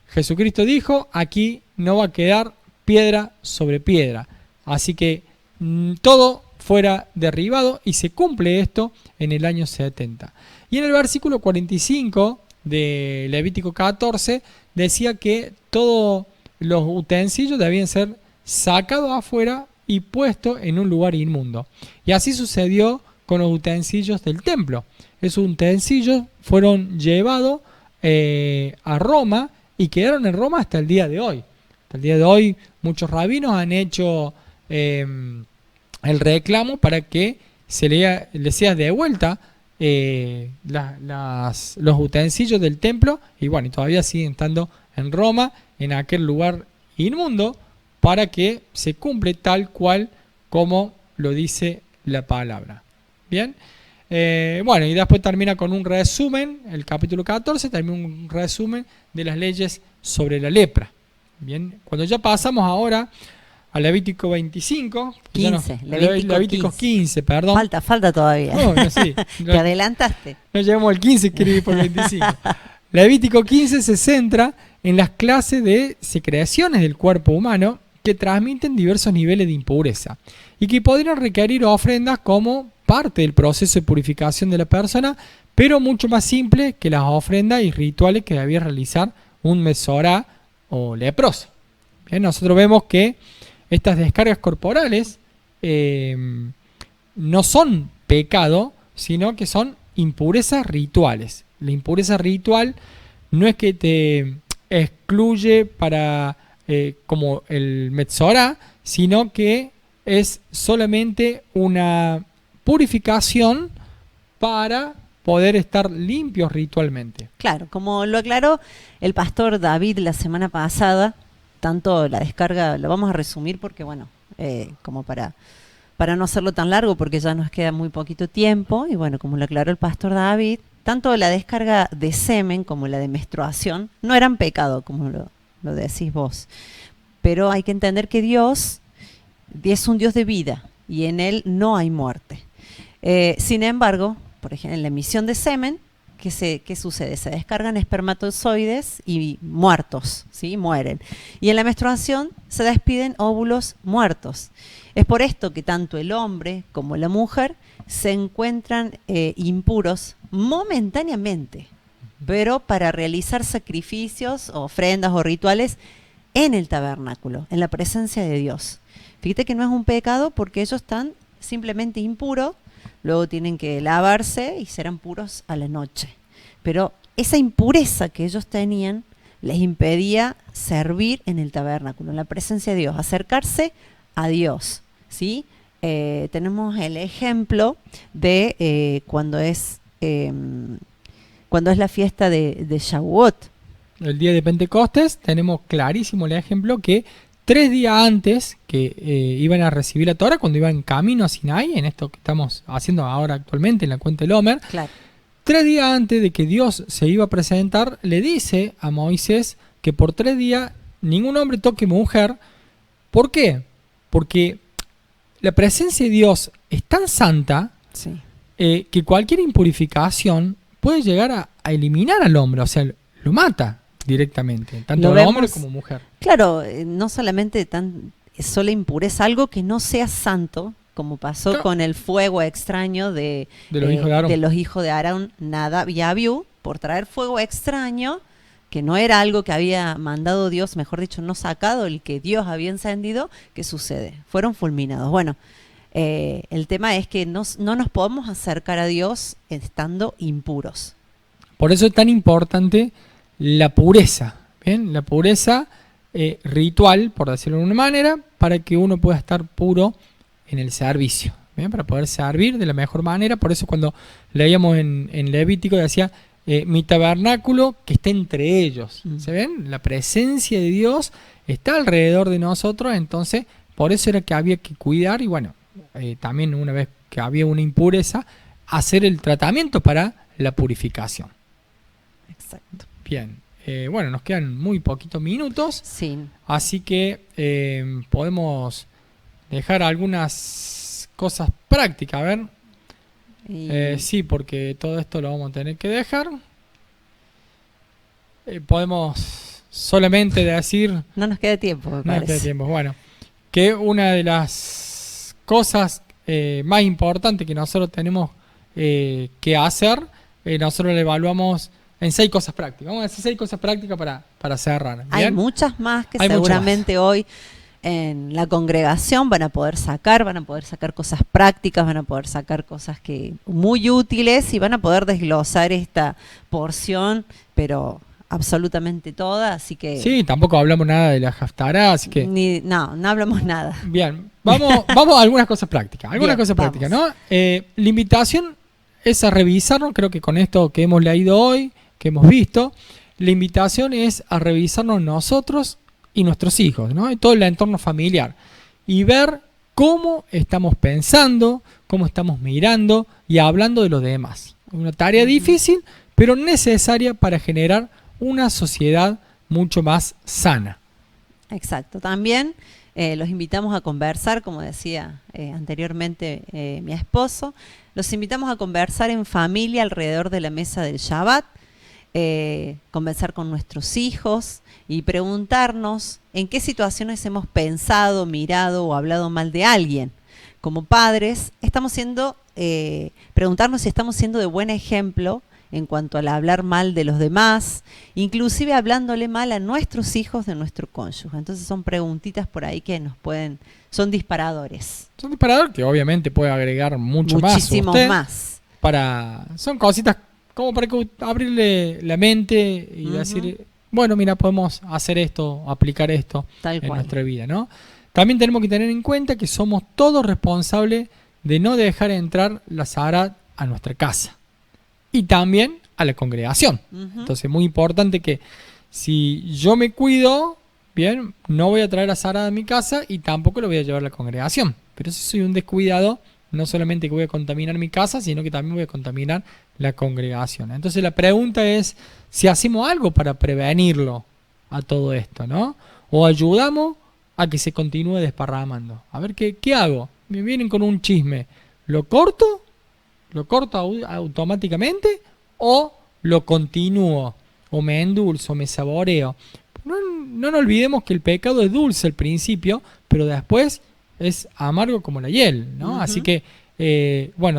Jesucristo dijo, aquí no va a quedar piedra sobre piedra, así que todo fuera derribado, y se cumple esto en el año 70. Y en el versículo 45 de Levítico 14 decía que todos los utensilios debían ser sacados afuera y puestos en un lugar inmundo. Y así sucedió con los utensilios del templo. Esos utensilios fueron llevados a Roma y quedaron en Roma hasta el día de hoy. Hasta el día de hoy muchos rabinos han hecho el reclamo para que les sea de vuelta los utensilios del templo, y bueno, y todavía siguen estando en Roma, en aquel lugar inmundo, para que se cumple tal cual como lo dice la palabra. Bien, bueno, y después termina con un resumen, el capítulo 14 termina un resumen de las leyes sobre la lepra. Bien, cuando ya pasamos ahora a Levítico 25, 15, Levítico 15, perdón. Falta todavía. No, sí, Te adelantaste. No llegamos al 15, quiero ir por 25. Levítico 15 se centra en las clases de secreciones del cuerpo humano que transmiten diversos niveles de impureza y que podrían requerir ofrendas como parte del proceso de purificación de la persona, pero mucho más simple que las ofrendas y rituales que debía realizar un mesorá o leproso. Bien, nosotros vemos que estas descargas corporales no son pecado, sino que son impurezas rituales. La impureza ritual no es que te excluye para como el metzorá, sino que es solamente una purificación para poder estar limpios ritualmente. Claro, como lo aclaró el pastor David la semana pasada, tanto la descarga, lo vamos a resumir porque bueno, como para no hacerlo tan largo porque ya nos queda muy poquito tiempo, y bueno, como lo aclaró el pastor David, tanto la descarga de semen como la de menstruación no eran pecado, como lo decís vos. Pero hay que entender que Dios es un Dios de vida y en Él no hay muerte. Sin embargo, por ejemplo, en la emisión de semen, ¿qué sucede? Se descargan espermatozoides y muertos, ¿sí? Mueren. Y en la menstruación se despiden óvulos muertos. Es por esto que tanto el hombre como la mujer se encuentran impuros momentáneamente, pero para realizar sacrificios, ofrendas o rituales en el tabernáculo, en la presencia de Dios. Fíjate que no es un pecado porque ellos están simplemente impuros, luego tienen que lavarse y serán puros a la noche. Pero esa impureza que ellos tenían les impedía servir en el tabernáculo, en la presencia de Dios, acercarse a Dios, ¿sí? Tenemos el ejemplo de cuando es la fiesta de Shavuot. El día de Pentecostés tenemos clarísimo el ejemplo que 3 días antes que iban a recibir la Torá, cuando iban camino a Sinaí, en esto que estamos haciendo ahora actualmente en la cuenta del Homer, claro. 3 días antes de que Dios se iba a presentar, le dice a Moisés que por 3 días ningún hombre toque mujer. ¿Por qué? Porque la presencia de Dios es tan santa, sí, que cualquier impurificación puede llegar a eliminar al hombre, o sea, lo mata directamente, tanto hombre como mujer. Claro, no solamente sola impureza, algo que no sea santo, como pasó con el fuego extraño de los hijos de Aarón, Nadab y Abiú, por traer fuego extraño, que no era algo que había mandado Dios, mejor dicho, no sacado, el que Dios había encendido. ¿Qué sucede? Fueron fulminados. Bueno, el tema es que no nos podemos acercar a Dios estando impuros. Por eso es tan importante la pureza, ¿bien? La pureza ritual, por decirlo de una manera, para que uno pueda estar puro en el servicio, ¿bien? Para poder servir de la mejor manera. Por eso cuando leíamos en Levítico decía, mi tabernáculo que está entre ellos. ¿Se ven? La presencia de Dios está alrededor de nosotros, entonces por eso era que había que cuidar y bueno, también una vez que había una impureza, hacer el tratamiento para la purificación. Exacto. Bien, bueno, nos quedan muy poquitos minutos, sí, así que podemos dejar algunas cosas prácticas, a ver. Sí, porque todo esto lo vamos a tener que dejar. Podemos solamente decir... No nos queda tiempo, me parece. No nos queda tiempo. Bueno, que una de las cosas más importantes que nosotros tenemos que hacer, nosotros lo evaluamos en 6 cosas prácticas. Vamos a decir 6 cosas prácticas para cerrar. ¿Bien? Hay muchas más que seguramente hoy en la congregación van a poder sacar cosas prácticas, van a poder sacar cosas que muy útiles y van a poder desglosar esta porción, pero absolutamente toda, así que... Sí, tampoco hablamos nada de la Haftará, así que... No hablamos nada. Bien, vamos a algunas cosas prácticas, ¿no? La invitación es a revisarnos, creo que con esto que hemos leído hoy, que hemos visto, la invitación es a revisarnos nosotros y nuestros hijos, ¿no? Y todo el entorno familiar y ver cómo estamos pensando, cómo estamos mirando y hablando de los demás. Una tarea difícil, pero necesaria para generar una sociedad mucho más sana. Exacto. También los invitamos a conversar, como decía anteriormente mi esposo, los invitamos a conversar en familia alrededor de la mesa del Shabbat, conversar con nuestros hijos y preguntarnos en qué situaciones hemos pensado, mirado o hablado mal de alguien. Como padres, preguntarnos si estamos siendo de buen ejemplo en cuanto al hablar mal de los demás, inclusive hablándole mal a nuestros hijos de nuestro cónyuge. Entonces son preguntitas por ahí que son disparadores. Son disparadores que obviamente puede agregar Muchísimos más. Son cositas como para abrirle la mente y decir, bueno, mira, podemos hacer esto, aplicar esto en nuestra vida, ¿no? También tenemos que tener en cuenta que somos todos responsables de no dejar entrar la Sahara a nuestra casa. Y también a la congregación. Entonces es muy importante que si yo me cuido, bien, no voy a traer a Sara a mi casa y tampoco lo voy a llevar a la congregación. Pero si soy un descuidado, no solamente que voy a contaminar mi casa, sino que también voy a contaminar la congregación. Entonces la pregunta es si hacemos algo para prevenirlo a todo esto, ¿no? O ayudamos a que se continúe desparramando. A ver, ¿qué hago? Me vienen con un chisme. ¿Lo corto automáticamente o lo continúo o me endulzo, me saboreo? No nos olvidemos que el pecado es dulce al principio, pero después es amargo como la hiel, ¿no? Así que,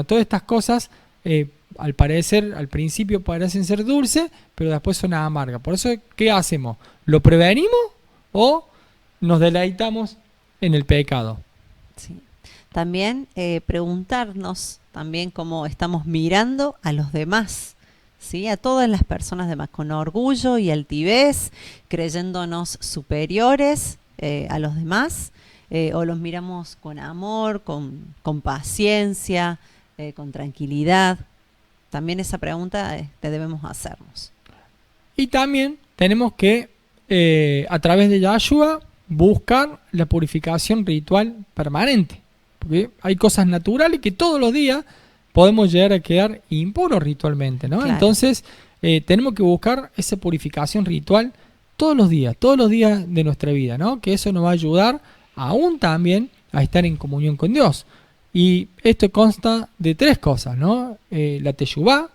todas estas cosas al parecer, al principio parecen ser dulces, pero después son amargas. Por eso, ¿qué hacemos? ¿Lo prevenimos o nos deleitamos en el pecado? Sí. También preguntarnos también cómo estamos mirando a los demás, ¿sí? A todas las personas demás, con orgullo y altivez, creyéndonos superiores a los demás, o los miramos con amor, con paciencia, con tranquilidad. También esa pregunta debemos hacernos. Y también tenemos que, a través de Yahshua, buscar la purificación ritual permanente. Porque hay cosas naturales que todos los días podemos llegar a quedar impuros ritualmente, ¿no? Claro. Entonces, tenemos que buscar esa purificación ritual todos los días de nuestra vida, ¿no? Que eso nos va a ayudar aún también a estar en comunión con Dios. Y esto consta de 3 cosas, ¿no? La teshuvá,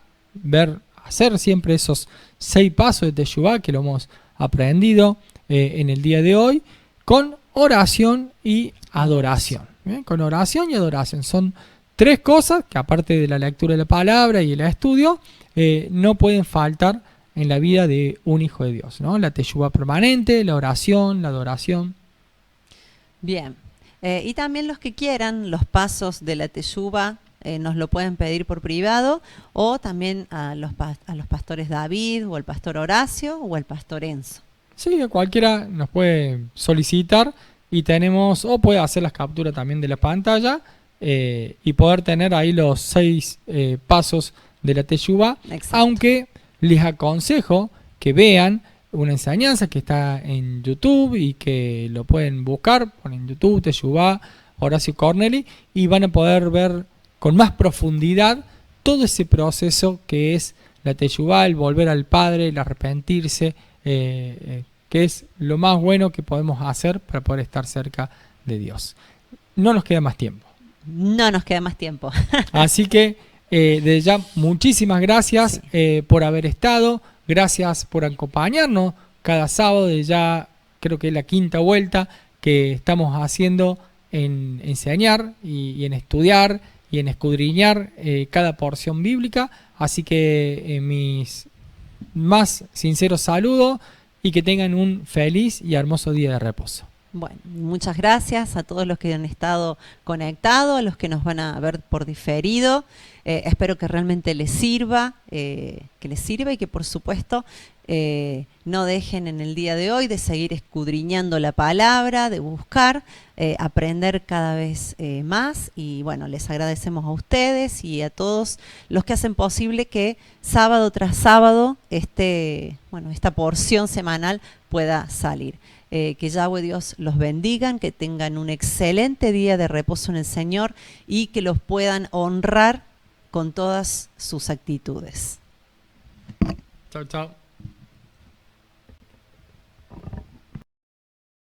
hacer siempre esos 6 pasos de teshuvá que lo hemos aprendido en el día de hoy, con oración y adoración. ¿Bien? Con oración y adoración. Son 3 cosas que, aparte de la lectura de la palabra y el estudio, no pueden faltar en la vida de un hijo de Dios, ¿no? La teshuvá permanente, la oración, la adoración. Bien. Y también los que quieran los pasos de la teshuvá nos lo pueden pedir por privado, o también a los pastores David, o al pastor Horacio, o al pastor Enzo. Sí, cualquiera nos puede solicitar y o puede hacer las capturas también de la pantalla y poder tener ahí los 6 pasos de la teshuvá. Exacto. Aunque les aconsejo que vean una enseñanza que está en YouTube y que lo pueden buscar, ponen YouTube, teshuvá, Horacio Corneli, y van a poder ver con más profundidad todo ese proceso que es la teshuvá, el volver al Padre, el arrepentirse, que es lo más bueno que podemos hacer para poder estar cerca de Dios. No nos queda más tiempo. No nos queda más tiempo. Así que desde ya muchísimas gracias por haber estado, gracias por acompañarnos cada sábado. Ya creo que es la 5ª vuelta que estamos haciendo en enseñar y en estudiar y en escudriñar cada porción bíblica. Así que mis más sinceros saludos y que tengan un feliz y hermoso día de reposo. Bueno, muchas gracias a todos los que han estado conectados, a los que nos van a ver por diferido. Espero que realmente les sirva, y que por supuesto no dejen en el día de hoy de seguir escudriñando la palabra, de buscar, aprender cada vez más. Y bueno, les agradecemos a ustedes y a todos los que hacen posible que sábado tras sábado esta porción semanal pueda salir. Que Yahweh Dios los bendiga, que tengan un excelente día de reposo en el Señor y que los puedan honrar con todas sus actitudes. Chao, chao.